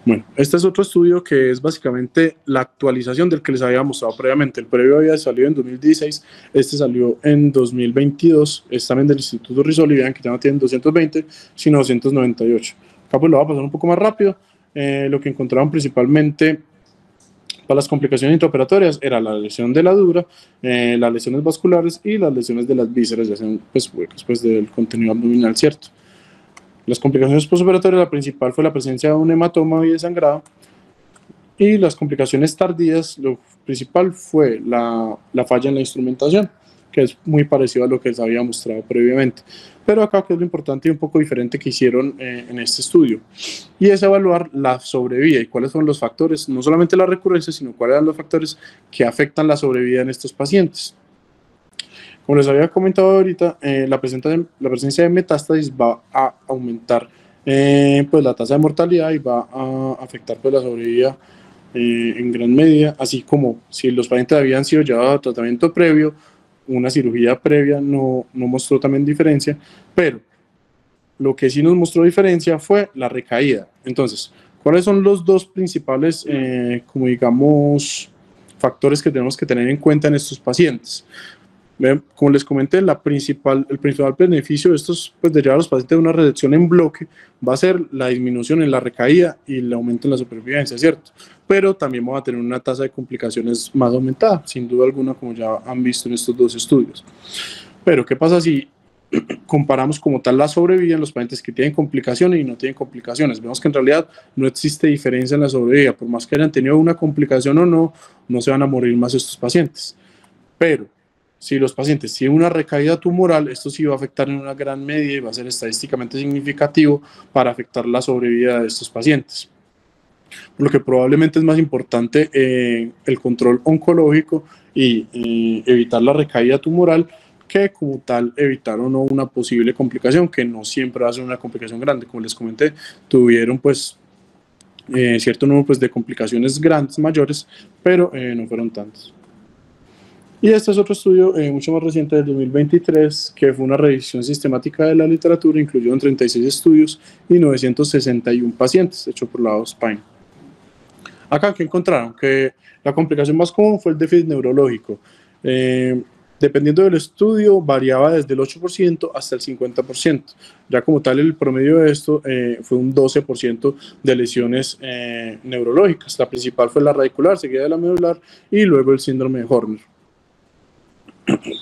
Bueno, este es otro estudio que es básicamente la actualización del que les había mostrado previamente. El previo había salido en 2016, este salió en 2022, es también del Instituto Risoli, vean que ya no tienen 220, sino 298. Acá pues lo voy a pasar un poco más rápido. Lo que encontraron principalmente Para las complicaciones intraoperatorias era la lesión de la dura, las lesiones vasculares y las lesiones de las vísceras, ya sean pues, huecos pues, del contenido abdominal, ¿cierto? Las complicaciones postoperatorias, la principal fue la presencia de un hematoma y de sangrado, y las complicaciones tardías, lo principal fue la falla en la instrumentación, que es muy parecido a lo que les había mostrado previamente. Pero acá, que es lo importante y un poco diferente que hicieron en este estudio, y es evaluar la sobrevida y cuáles son los factores, no solamente la recurrencia, sino cuáles son los factores que afectan la sobrevida en estos pacientes. Como les había comentado ahorita, la presencia de metástasis va a aumentar pues, la tasa de mortalidad y va a afectar pues, la sobrevida en gran medida, así como si los pacientes habían sido llevados a tratamiento previo, una cirugía previa no mostró también diferencia, pero lo que sí nos mostró diferencia fue la recaída. Entonces, ¿cuáles son los dos principales, como digamos, factores que tenemos que tener en cuenta en estos pacientes? Como les comenté, el principal beneficio de estos, pues, de llevar a los pacientes a una resección en bloque va a ser la disminución en la recaída y el aumento en la supervivencia, ¿cierto? Pero también vamos a tener una tasa de complicaciones más aumentada, sin duda alguna, como ya han visto en estos dos estudios. Pero, ¿qué pasa si comparamos como tal la sobrevida en los pacientes que tienen complicaciones y no tienen complicaciones? Vemos que en realidad no existe diferencia en la sobrevida, por más que hayan tenido una complicación o no, no se van a morir más estos pacientes. Pero si los pacientes tienen una recaída tumoral, esto sí va a afectar en una gran medida y va a ser estadísticamente significativo para afectar la sobrevida de estos pacientes. Por lo que probablemente es más importante el control oncológico y evitar la recaída tumoral que como tal evitar o no una posible complicación, que no siempre va a ser una complicación grande. Como les comenté, tuvieron pues cierto número pues, de complicaciones grandes, mayores, pero no fueron tantas. Y este es otro estudio mucho más reciente del 2023, que fue una revisión sistemática de la literatura, incluyó 36 estudios y 961 pacientes, hecho por la Spine. Acá, ¿qué encontraron? Que la complicación más común fue el déficit neurológico. Dependiendo del estudio, variaba desde el 8% hasta el 50%. Ya como tal, el promedio de esto fue un 12% de lesiones neurológicas. La principal fue la radicular, seguida de la medular, y luego el síndrome de Horner.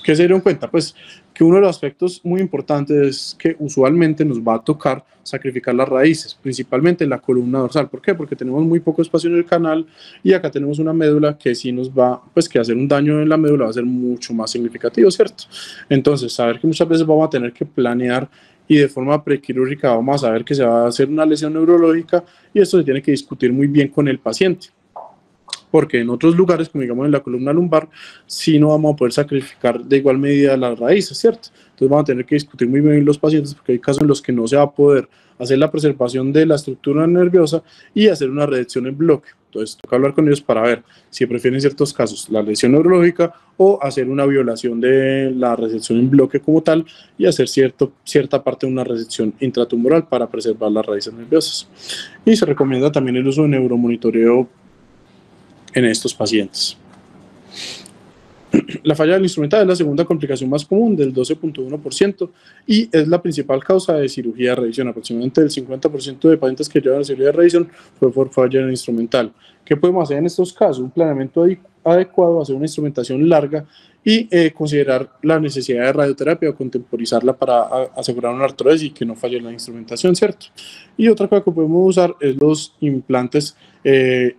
¿Qué se dieron cuenta? Pues que uno de los aspectos muy importantes es que usualmente nos va a tocar sacrificar las raíces, principalmente la columna dorsal. ¿Por qué? Porque tenemos muy poco espacio en el canal y acá tenemos una médula que sí nos va, pues que hacer un daño en la médula va a ser mucho más significativo, ¿cierto? Entonces, saber que muchas veces vamos a tener que planear y de forma prequirúrgica vamos a saber que se va a hacer una lesión neurológica y esto se tiene que discutir muy bien con el paciente. Porque en otros lugares, como digamos en la columna lumbar, sí no vamos a poder sacrificar de igual medida las raíces, ¿cierto? Entonces vamos a tener que discutir muy bien los pacientes porque hay casos en los que no se va a poder hacer la preservación de la estructura nerviosa y hacer una resección en bloque. Entonces toca hablar con ellos para ver si prefieren en ciertos casos la lesión neurológica o hacer una violación de la resección en bloque como tal y hacer cierta parte de una resección intratumoral para preservar las raíces nerviosas. Y se recomienda también el uso de neuromonitoreo en estos pacientes. La falla del instrumental es la segunda complicación más común, del 12.1%, y es la principal causa de cirugía de revisión. Aproximadamente el 50% de pacientes que llevan a cirugía de revisión fue por falla en el instrumental. ¿Qué podemos hacer en estos casos? Un planeamiento adecuado, hacer una instrumentación larga y considerar la necesidad de radioterapia o contemporizarla para asegurar una artrosis y que no falle la instrumentación, ¿cierto? Y otra cosa que podemos usar es los implantes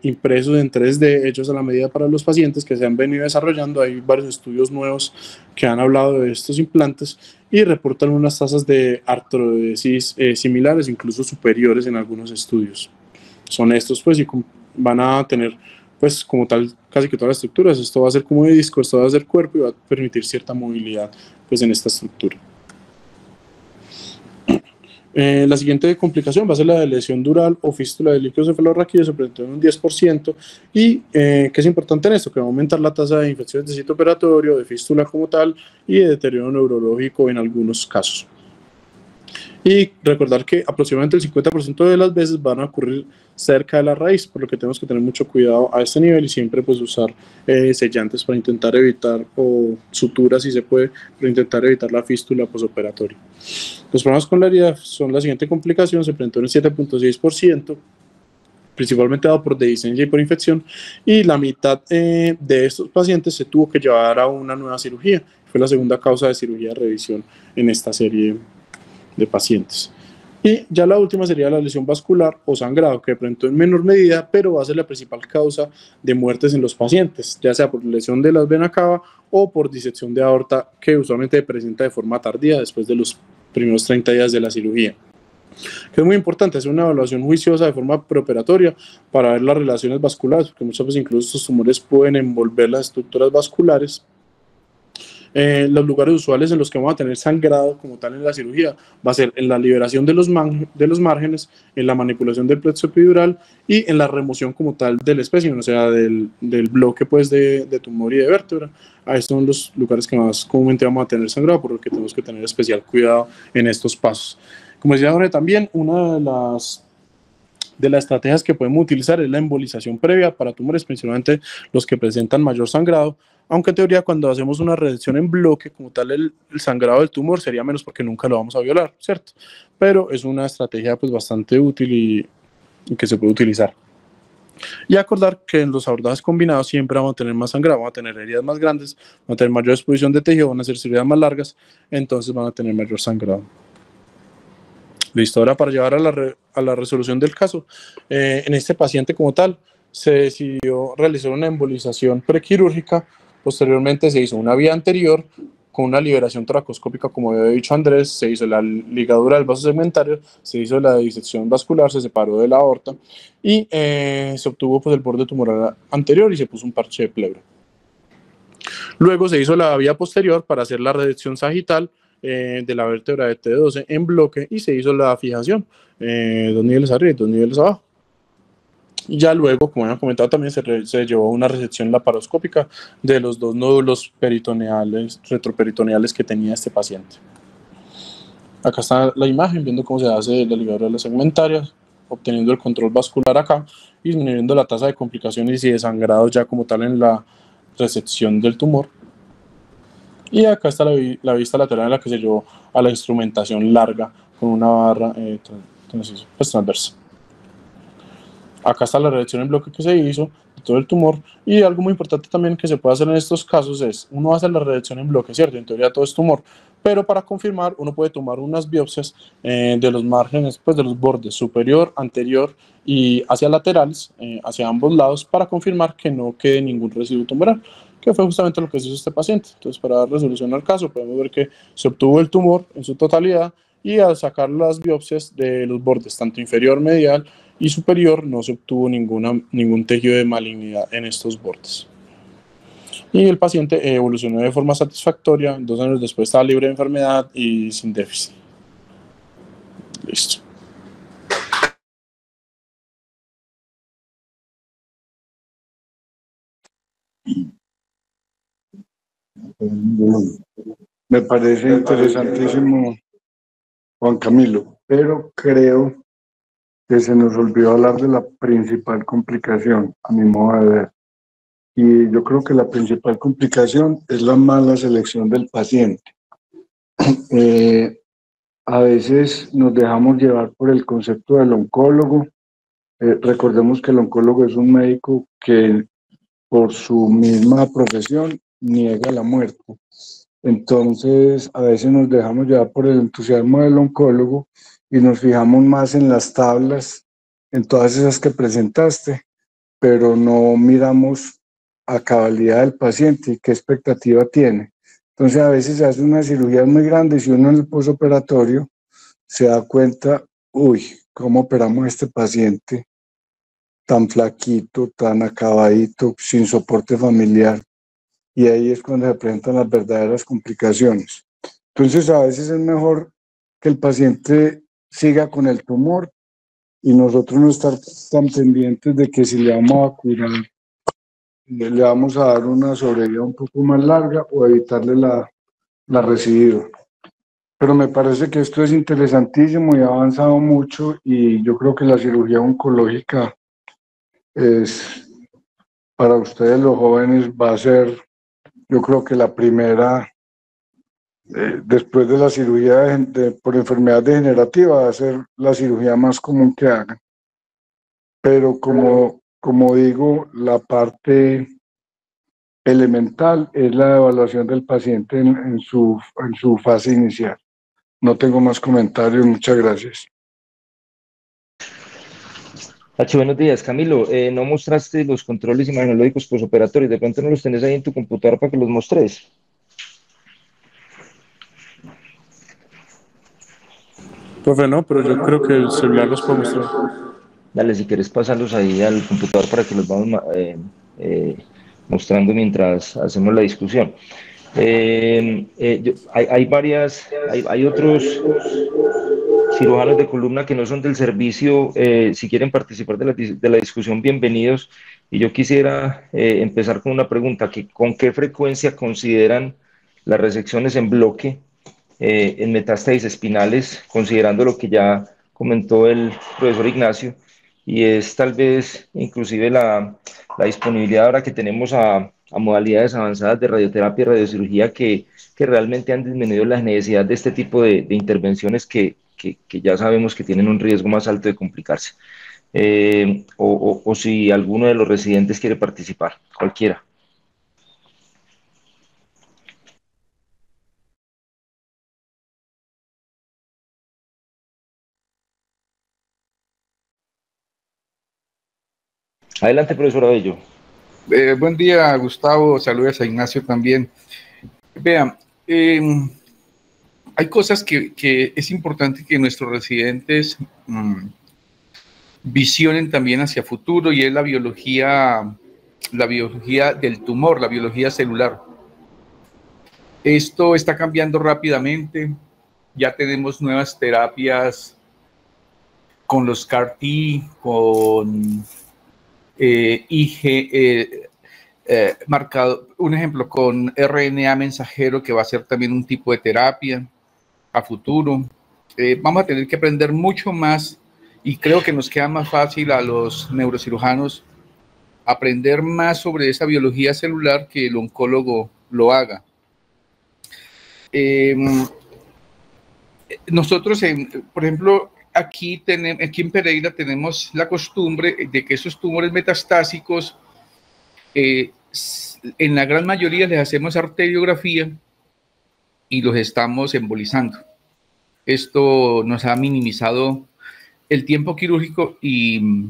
impresos en 3D, hechos a la medida para los pacientes que se han venido desarrollando. Hay varios estudios nuevos que han hablado de estos implantes y reportan unas tasas de artrosis similares, incluso superiores en algunos estudios. Son estos, pues, y van a tener, pues, como tal, casi que todas las estructuras. Esto va a ser como de disco, esto va a ser cuerpo y va a permitir cierta movilidad, pues, en esta estructura. La siguiente complicación va a ser la de lesión dural o fístula del líquido cefalorraquídeo, se presentó en un 10%, y ¿qué es importante en esto? Que va a aumentar la tasa de infecciones de sitio operatorio, de fístula como tal, y de deterioro neurológico en algunos casos. Y recordar que aproximadamente el 50% de las veces van a ocurrir cerca de la raíz, por lo que tenemos que tener mucho cuidado a este nivel y siempre pues usar sellantes para intentar evitar, o suturas si se puede, para intentar evitar la fístula posoperatoria. Los problemas con la herida son la siguiente complicación, se presentó en el 7.6%, principalmente dado por dehiscencia y por infección, y la mitad de estos pacientes se tuvo que llevar a una nueva cirugía. Fue la segunda causa de cirugía de revisión en esta serie de pacientes. Y ya la última sería la lesión vascular o sangrado, que de pronto en menor medida, pero va a ser la principal causa de muertes en los pacientes, ya sea por lesión de las venas cava o por disección de aorta, que usualmente se presenta de forma tardía después de los primeros 30 días de la cirugía. Que es muy importante hacer una evaluación juiciosa de forma preoperatoria para ver las relaciones vasculares, porque muchas veces incluso estos tumores pueden envolver las estructuras vasculares. Los lugares usuales en los que vamos a tener sangrado como tal en la cirugía va a ser en la liberación de los márgenes, en la manipulación del plexo epidural y en la remoción como tal del espécimen, o sea, del bloque pues de tumor y de vértebra. Ahí son los lugares que más comúnmente vamos a tener sangrado, por lo que tenemos que tener especial cuidado en estos pasos. Como decía Jorge también, una de las estrategias que podemos utilizar es la embolización previa para tumores, principalmente los que presentan mayor sangrado, aunque en teoría cuando hacemos una resección en bloque, como tal el sangrado del tumor sería menos porque nunca lo vamos a violar, ¿cierto? Pero es una estrategia pues bastante útil y que se puede utilizar. Y acordar que en los abordajes combinados siempre vamos a tener más sangrado, vamos a tener heridas más grandes, vamos a tener mayor exposición de tejido, van a ser heridas más largas, entonces van a tener mayor sangrado. Listo, ahora para llevar a la resolución del caso, en este paciente como tal, se decidió realizar una embolización prequirúrgica, posteriormente se hizo una vía anterior con una liberación toracoscópica, como había dicho Andrés, se hizo la ligadura del vaso segmentario, se hizo la disección vascular, se separó de la aorta y se obtuvo pues, el borde tumoral anterior y se puso un parche de pleura. Luego se hizo la vía posterior para hacer la resección sagital de la vértebra de T12 en bloque y se hizo la fijación, 2 niveles arriba y 2 niveles abajo. Y ya luego, como habían comentado también, se llevó una resección laparoscópica de los 2 nódulos peritoneales, retroperitoneales que tenía este paciente. Acá está la imagen, viendo cómo se hace la ligadura de las segmentarias, obteniendo el control vascular acá y disminuyendo la tasa de complicaciones y de sangrado ya como tal en la resección del tumor. Y acá está la vista lateral en la que se llevó a la instrumentación larga con una barra pues, transversa. Acá está la resección en bloque que se hizo de todo el tumor. Y algo muy importante también que se puede hacer en estos casos es, uno hace la resección en bloque, ¿cierto? En teoría todo es tumor, pero para confirmar uno puede tomar unas biopsias de los márgenes, pues de los bordes superior, anterior y hacia laterales, hacia ambos lados, para confirmar que no quede ningún residuo tumoral, que fue justamente lo que se hizo este paciente. Entonces, para dar resolución al caso, podemos ver que se obtuvo el tumor en su totalidad y al sacar las biopsias de los bordes, tanto inferior, medial y superior, no se obtuvo ningún tejido de malignidad en estos bordes. Y el paciente evolucionó de forma satisfactoria, 2 años después estaba libre de enfermedad y sin déficit. Listo. Me parece interesantísimo, Juan Camilo, pero creo que se nos olvidó hablar de la principal complicación, a mi modo de ver. Y yo creo que la principal complicación es la mala selección del paciente. A veces nos dejamos llevar por el concepto del oncólogo. Recordemos que el oncólogo es un médico que por su misma profesión niega la muerte. Entonces, a veces nos dejamos llevar por el entusiasmo del oncólogo y nos fijamos más en las tablas, en todas esas que presentaste, pero no miramos a cabalidad del paciente y qué expectativa tiene. Entonces, a veces se hace una cirugía muy grande y si uno en el posoperatorio se da cuenta, uy, ¿cómo operamos a este paciente tan flaquito, tan acabadito, sin soporte familiar? Y ahí es cuando se presentan las verdaderas complicaciones. Entonces, a veces es mejor que el paciente siga con el tumor y nosotros no estar tan pendientes de que si le vamos a curar, le vamos a dar una sobrevida un poco más larga o evitarle la recidiva. Pero me parece que esto es interesantísimo y ha avanzado mucho y yo creo que la cirugía oncológica es, para ustedes los jóvenes, va a ser, yo creo que la primera, después de la cirugía por enfermedad degenerativa, va a ser la cirugía más común que hagan. pero como digo, la parte elemental es la evaluación del paciente en su fase inicial. No tengo más comentarios, muchas gracias. Buenos días, Camilo. No mostraste los controles imagenológicos postoperatorios. De pronto no los tenés ahí en tu computador para que los mostres. Profe, no, pero yo creo que el celular los puede mostrar. Dale, si quieres pasarlos ahí al computador para que los vamos mostrando mientras hacemos la discusión. Hay otros cirujanos de columna que no son del servicio. Si quieren participar de la discusión, bienvenidos. Y yo quisiera empezar con una pregunta: ¿con qué frecuencia consideran las resecciones en bloque en metástasis espinales, considerando lo que ya comentó el profesor Ignacio? Y es tal vez inclusive la disponibilidad ahora que tenemos a modalidades avanzadas de radioterapia y radiocirugía que realmente han disminuido la necesidad de este tipo de intervenciones que ya sabemos que tienen un riesgo más alto de complicarse. O si alguno de los residentes quiere participar, cualquiera. Adelante, profesor Abello. Buen día, Gustavo. Saludos a Ignacio también. Vean, hay cosas que es importante que nuestros residentes visionen también hacia futuro, y es la biología del tumor, la biología celular. Esto está cambiando rápidamente. Ya tenemos nuevas terapias con los CAR-T, con marcado, un ejemplo, con RNA mensajero, que va a ser también un tipo de terapia a futuro. Vamos a tener que aprender mucho más, y creo que nos queda más fácil a los neurocirujanos aprender más sobre esa biología celular que el oncólogo lo haga. Nosotros, por ejemplo, aquí en Pereira tenemos la costumbre de que esos tumores metastásicos, en la gran mayoría les hacemos arteriografía y los estamos embolizando. Esto nos ha minimizado el tiempo quirúrgico y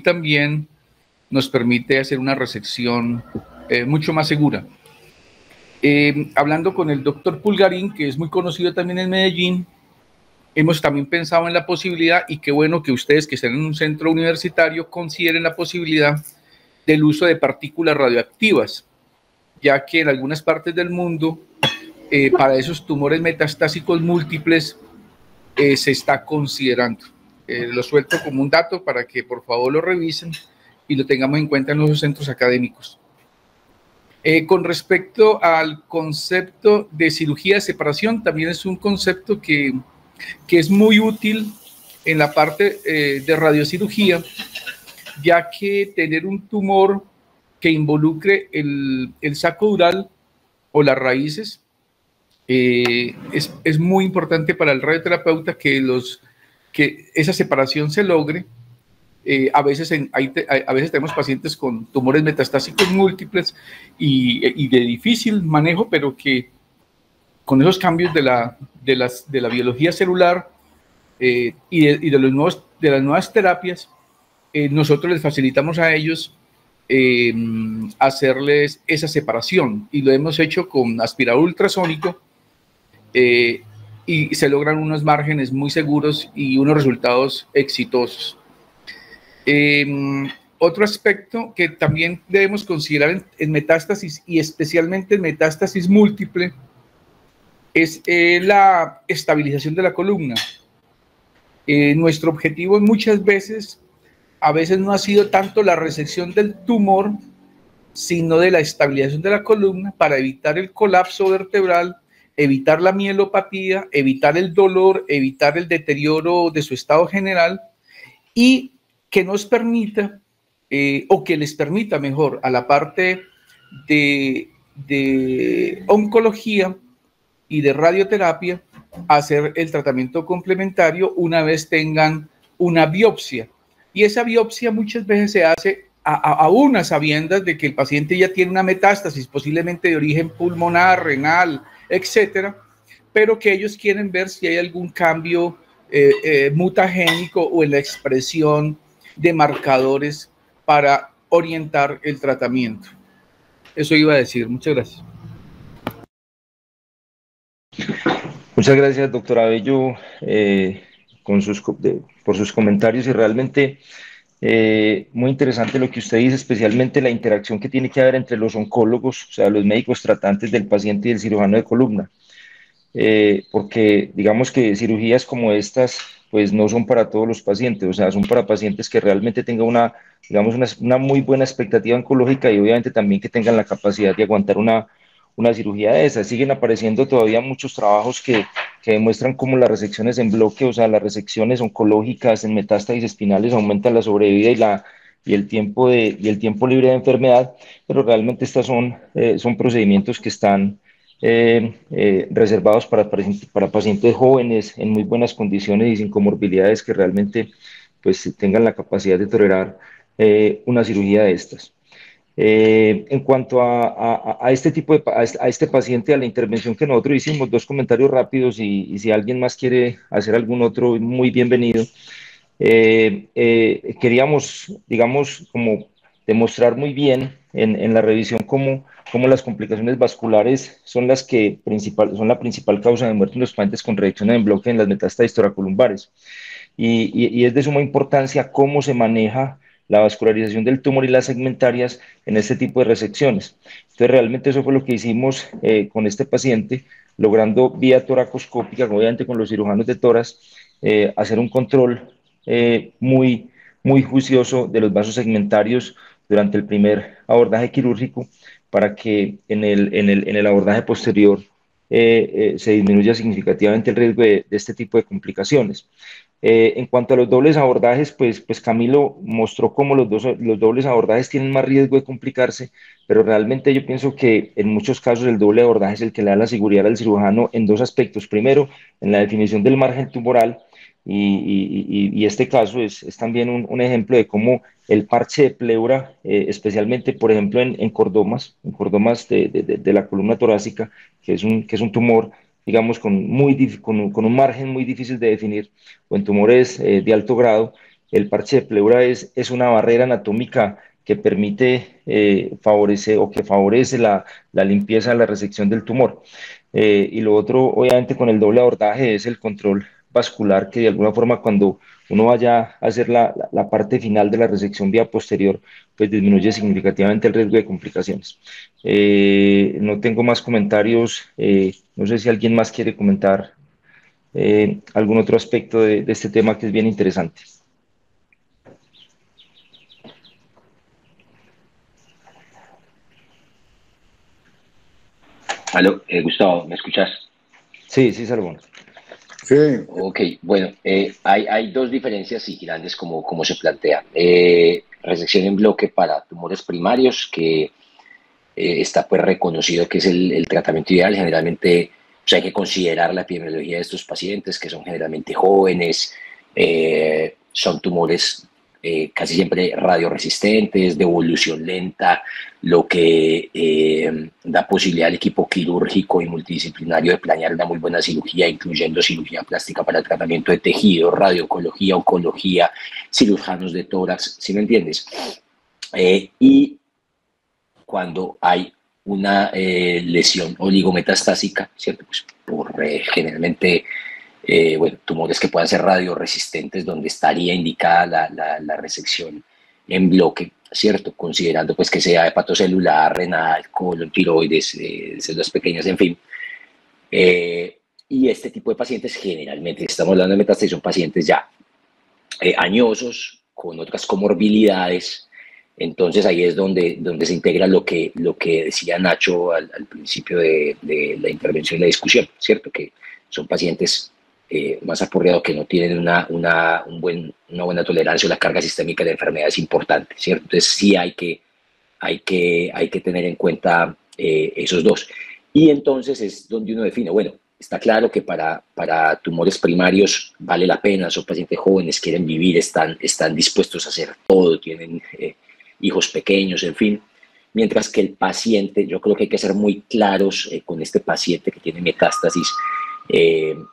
también nos permite hacer una resección mucho más segura. Hablando con el doctor Pulgarín, que es muy conocido también en Medellín, hemos también pensado en la posibilidad, y qué bueno que ustedes que estén en un centro universitario consideren la posibilidad del uso de partículas radioactivas, ya que en algunas partes del mundo, para esos tumores metastásicos múltiples, se está considerando. Lo suelto como un dato para que por favor lo revisen y lo tengamos en cuenta en los centros académicos. Con respecto al concepto de cirugía de separación, también es un concepto que es muy útil en la parte de radiocirugía, ya que tener un tumor que involucre el saco dural o las raíces es muy importante para el radioterapeuta que esa separación se logre. A veces tenemos pacientes con tumores metastásicos múltiples y de difícil manejo, pero que con esos cambios de la biología celular y de las nuevas terapias, nosotros les facilitamos a ellos hacerles esa separación, y lo hemos hecho con aspirador ultrasónico, y se logran unos márgenes muy seguros y unos resultados exitosos. Otro aspecto que también debemos considerar en metástasis, y especialmente en metástasis múltiple, es la estabilización de la columna. Nuestro objetivo muchas veces, a veces no ha sido tanto la resección del tumor, sino de la estabilización de la columna para evitar el colapso vertebral, evitar la mielopatía, evitar el dolor, evitar el deterioro de su estado general, y que nos permita, o que les permita mejor a la parte de oncología y de radioterapia hacer el tratamiento complementario una vez tengan una biopsia. Y esa biopsia muchas veces se hace a unas sabiendas de que el paciente ya tiene una metástasis, posiblemente de origen pulmonar, renal, etcétera, pero que ellos quieren ver si hay algún cambio mutagénico o en la expresión de marcadores para orientar el tratamiento. Eso iba a decir. Muchas gracias. Muchas gracias, doctora Bello, por sus comentarios, y realmente muy interesante lo que usted dice, especialmente la interacción que tiene que haber entre los oncólogos, o sea, los médicos tratantes del paciente y el cirujano de columna. Porque digamos que cirugías como estas pues no son para todos los pacientes, o sea, son para pacientes que realmente tengan una muy buena expectativa oncológica, y obviamente también que tengan la capacidad de aguantar una cirugía de esas. Siguen apareciendo todavía muchos trabajos que demuestran cómo las resecciones en bloque, o sea, las resecciones oncológicas en metástasis espinales aumentan la sobrevida y el tiempo libre de enfermedad, pero realmente estas son procedimientos que están reservados para pacientes jóvenes en muy buenas condiciones y sin comorbilidades, que realmente pues tengan la capacidad de tolerar una cirugía de estas. En cuanto a este a este paciente, a la intervención que nosotros hicimos, dos comentarios rápidos, y si alguien más quiere hacer algún otro, muy bienvenido. Queríamos, digamos, como demostrar muy bien en la revisión cómo las complicaciones vasculares son son la principal causa de muerte en los pacientes con reacciones en bloque en las metástasis toracolumbares. Y es de suma importancia cómo se maneja la vascularización del tumor y las segmentarias en este tipo de resecciones. Entonces, realmente eso fue lo que hicimos con este paciente, logrando vía toracoscópica, obviamente con los cirujanos de tórax, hacer un control muy juicioso de los vasos segmentarios durante el primer abordaje quirúrgico, para que en el abordaje posterior se disminuya significativamente el riesgo de este tipo de complicaciones. En cuanto a los dobles abordajes, pues Camilo mostró cómo los dobles abordajes tienen más riesgo de complicarse, pero realmente yo pienso que en muchos casos el doble abordaje es el que le da la seguridad al cirujano en dos aspectos. Primero, en la definición del margen tumoral, y este caso es también un ejemplo de cómo el parche de pleura, especialmente, por ejemplo, en cordomas de la columna torácica, que es un tumor, digamos, con un margen muy difícil de definir, o en tumores de alto grado, el parche de pleura es una barrera anatómica que permite que favorece la limpieza, la resección del tumor. Y lo otro, obviamente, con el doble abordaje es el control vascular, que de alguna forma, cuando uno vaya a hacer la parte final de la resección vía posterior, pues disminuye significativamente el riesgo de complicaciones. No tengo más comentarios. No sé si alguien más quiere comentar algún otro aspecto de este tema, que es bien interesante. Aló, Gustavo, ¿me escuchas? Sí, Salomón. Sí. Ok, bueno, hay dos diferencias sí, grandes como se plantea. Resección en bloque para tumores primarios, que está pues reconocido que es el tratamiento ideal. Generalmente pues, hay que considerar la epidemiología de estos pacientes, que son generalmente jóvenes, son tumores casi siempre radioresistentes, de evolución lenta, lo que da posibilidad al equipo quirúrgico y multidisciplinario de planear una muy buena cirugía, incluyendo cirugía plástica para el tratamiento de tejido, radiooncología, oncología, cirujanos de tórax, ¿sí me entiendes? Y cuando hay una lesión oligometastásica, ¿cierto? Pues generalmente tumores que puedan ser radioresistentes, donde estaría indicada la resección en bloque, ¿cierto? Considerando pues que sea hepatocelular, renal, colon, tiroides, células pequeñas, en fin. Y este tipo de pacientes, generalmente, estamos hablando de metástasis, son pacientes ya añosos, con otras comorbilidades. Entonces ahí es donde se integra lo que decía Nacho al principio de la intervención y la discusión, ¿cierto? Que son pacientes más aporreados, que no tienen una buena tolerancia, o la carga sistémica de enfermedad es importante, ¿cierto? Entonces sí hay que tener en cuenta esos dos. Y entonces es donde uno define, bueno, está claro que para tumores primarios vale la pena, son pacientes jóvenes, quieren vivir, están dispuestos a hacer todo, tienen hijos pequeños, en fin. Mientras que el paciente, yo creo que hay que ser muy claros con este paciente que tiene metástasis,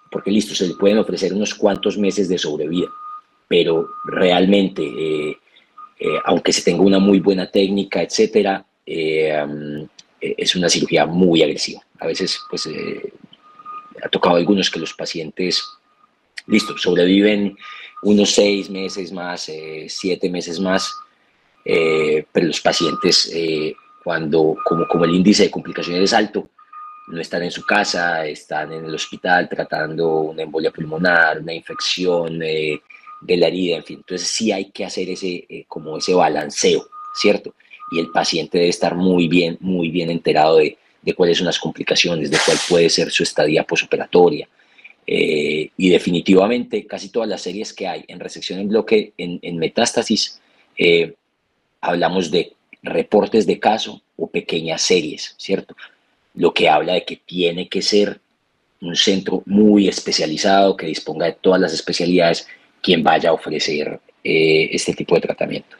porque listo, se le pueden ofrecer unos cuantos meses de sobrevida, pero realmente, aunque se tenga una muy buena técnica, etcétera, es una cirugía muy agresiva. A veces, pues, ha tocado a algunos que los pacientes, listo, sobreviven unos 6 meses más, 7 meses más, pero los pacientes, cuando como el índice de complicaciones es alto, no están en su casa, están en el hospital tratando una embolia pulmonar, una infección de la herida, en fin. Entonces sí hay que hacer como ese balanceo, ¿cierto? Y el paciente debe estar muy bien enterado de cuáles son las complicaciones, de cuál puede ser su estadía posoperatoria. Y definitivamente casi todas las series que hay en resección en bloque, en metástasis, hablamos de reportes de caso o pequeñas series, ¿cierto? Lo que habla de que tiene que ser un centro muy especializado, que disponga de todas las especialidades, quien vaya a ofrecer este tipo de tratamiento.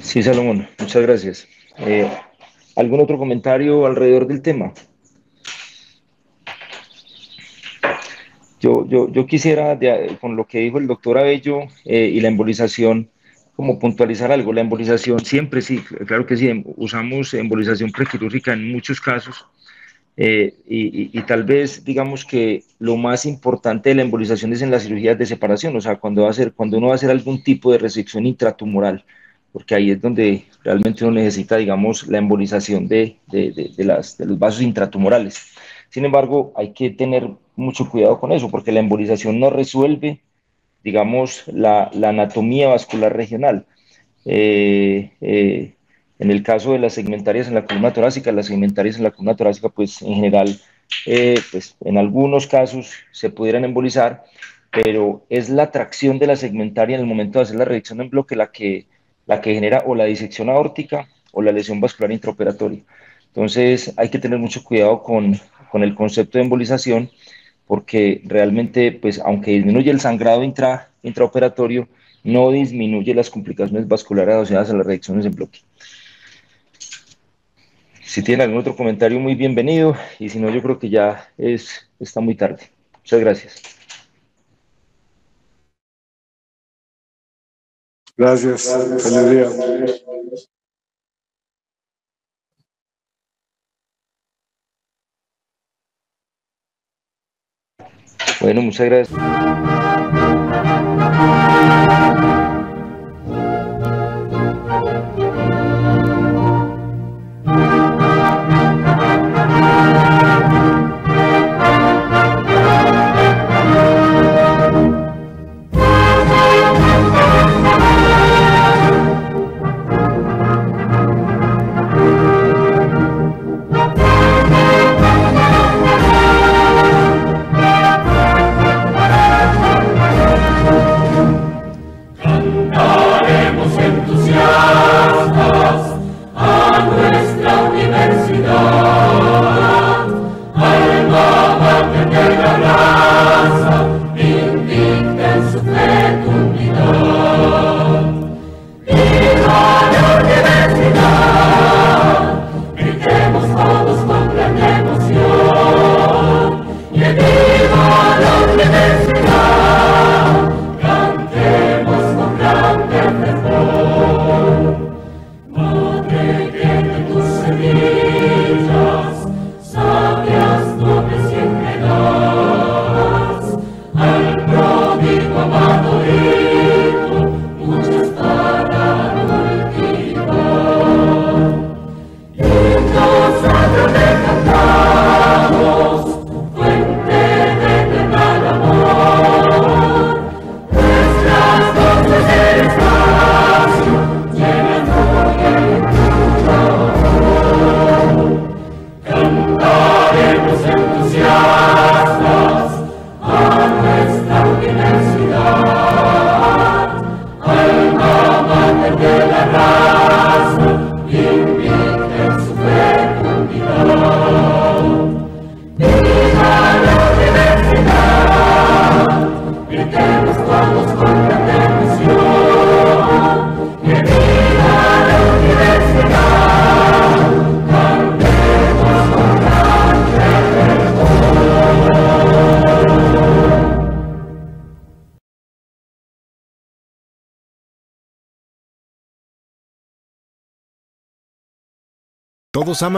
Sí, Salomón, muchas gracias. ¿Algún otro comentario alrededor del tema? Yo quisiera, con lo que dijo el doctor Abello y la embolización, como puntualizar algo. La embolización siempre, sí, claro que sí, usamos embolización prequirúrgica en muchos casos, y tal vez digamos que lo más importante de la embolización es en las cirugías de separación, o sea, cuando uno va a hacer algún tipo de resección intratumoral, porque ahí es donde realmente uno necesita, digamos, la embolización de los vasos intratumorales. Sin embargo, hay que tener mucho cuidado con eso, porque la embolización no resuelve, digamos, la anatomía vascular regional. En el caso de las segmentarias en la columna torácica, pues en general, pues en algunos casos se pudieran embolizar, pero es la tracción de la segmentaria en el momento de hacer la reducción en bloque la que genera o la disección aórtica o la lesión vascular intraoperatoria. Entonces hay que tener mucho cuidado con el concepto de embolización, porque realmente, pues aunque disminuye el sangrado intraoperatorio, no disminuye las complicaciones vasculares asociadas a las reacciones en bloque. Si tienen algún otro comentario, muy bienvenido, y si no, yo creo que ya está muy tarde. Muchas gracias. Gracias. Feliz día. Bueno, muchas gracias. Entusiastas a nuestra universidad. Todos aman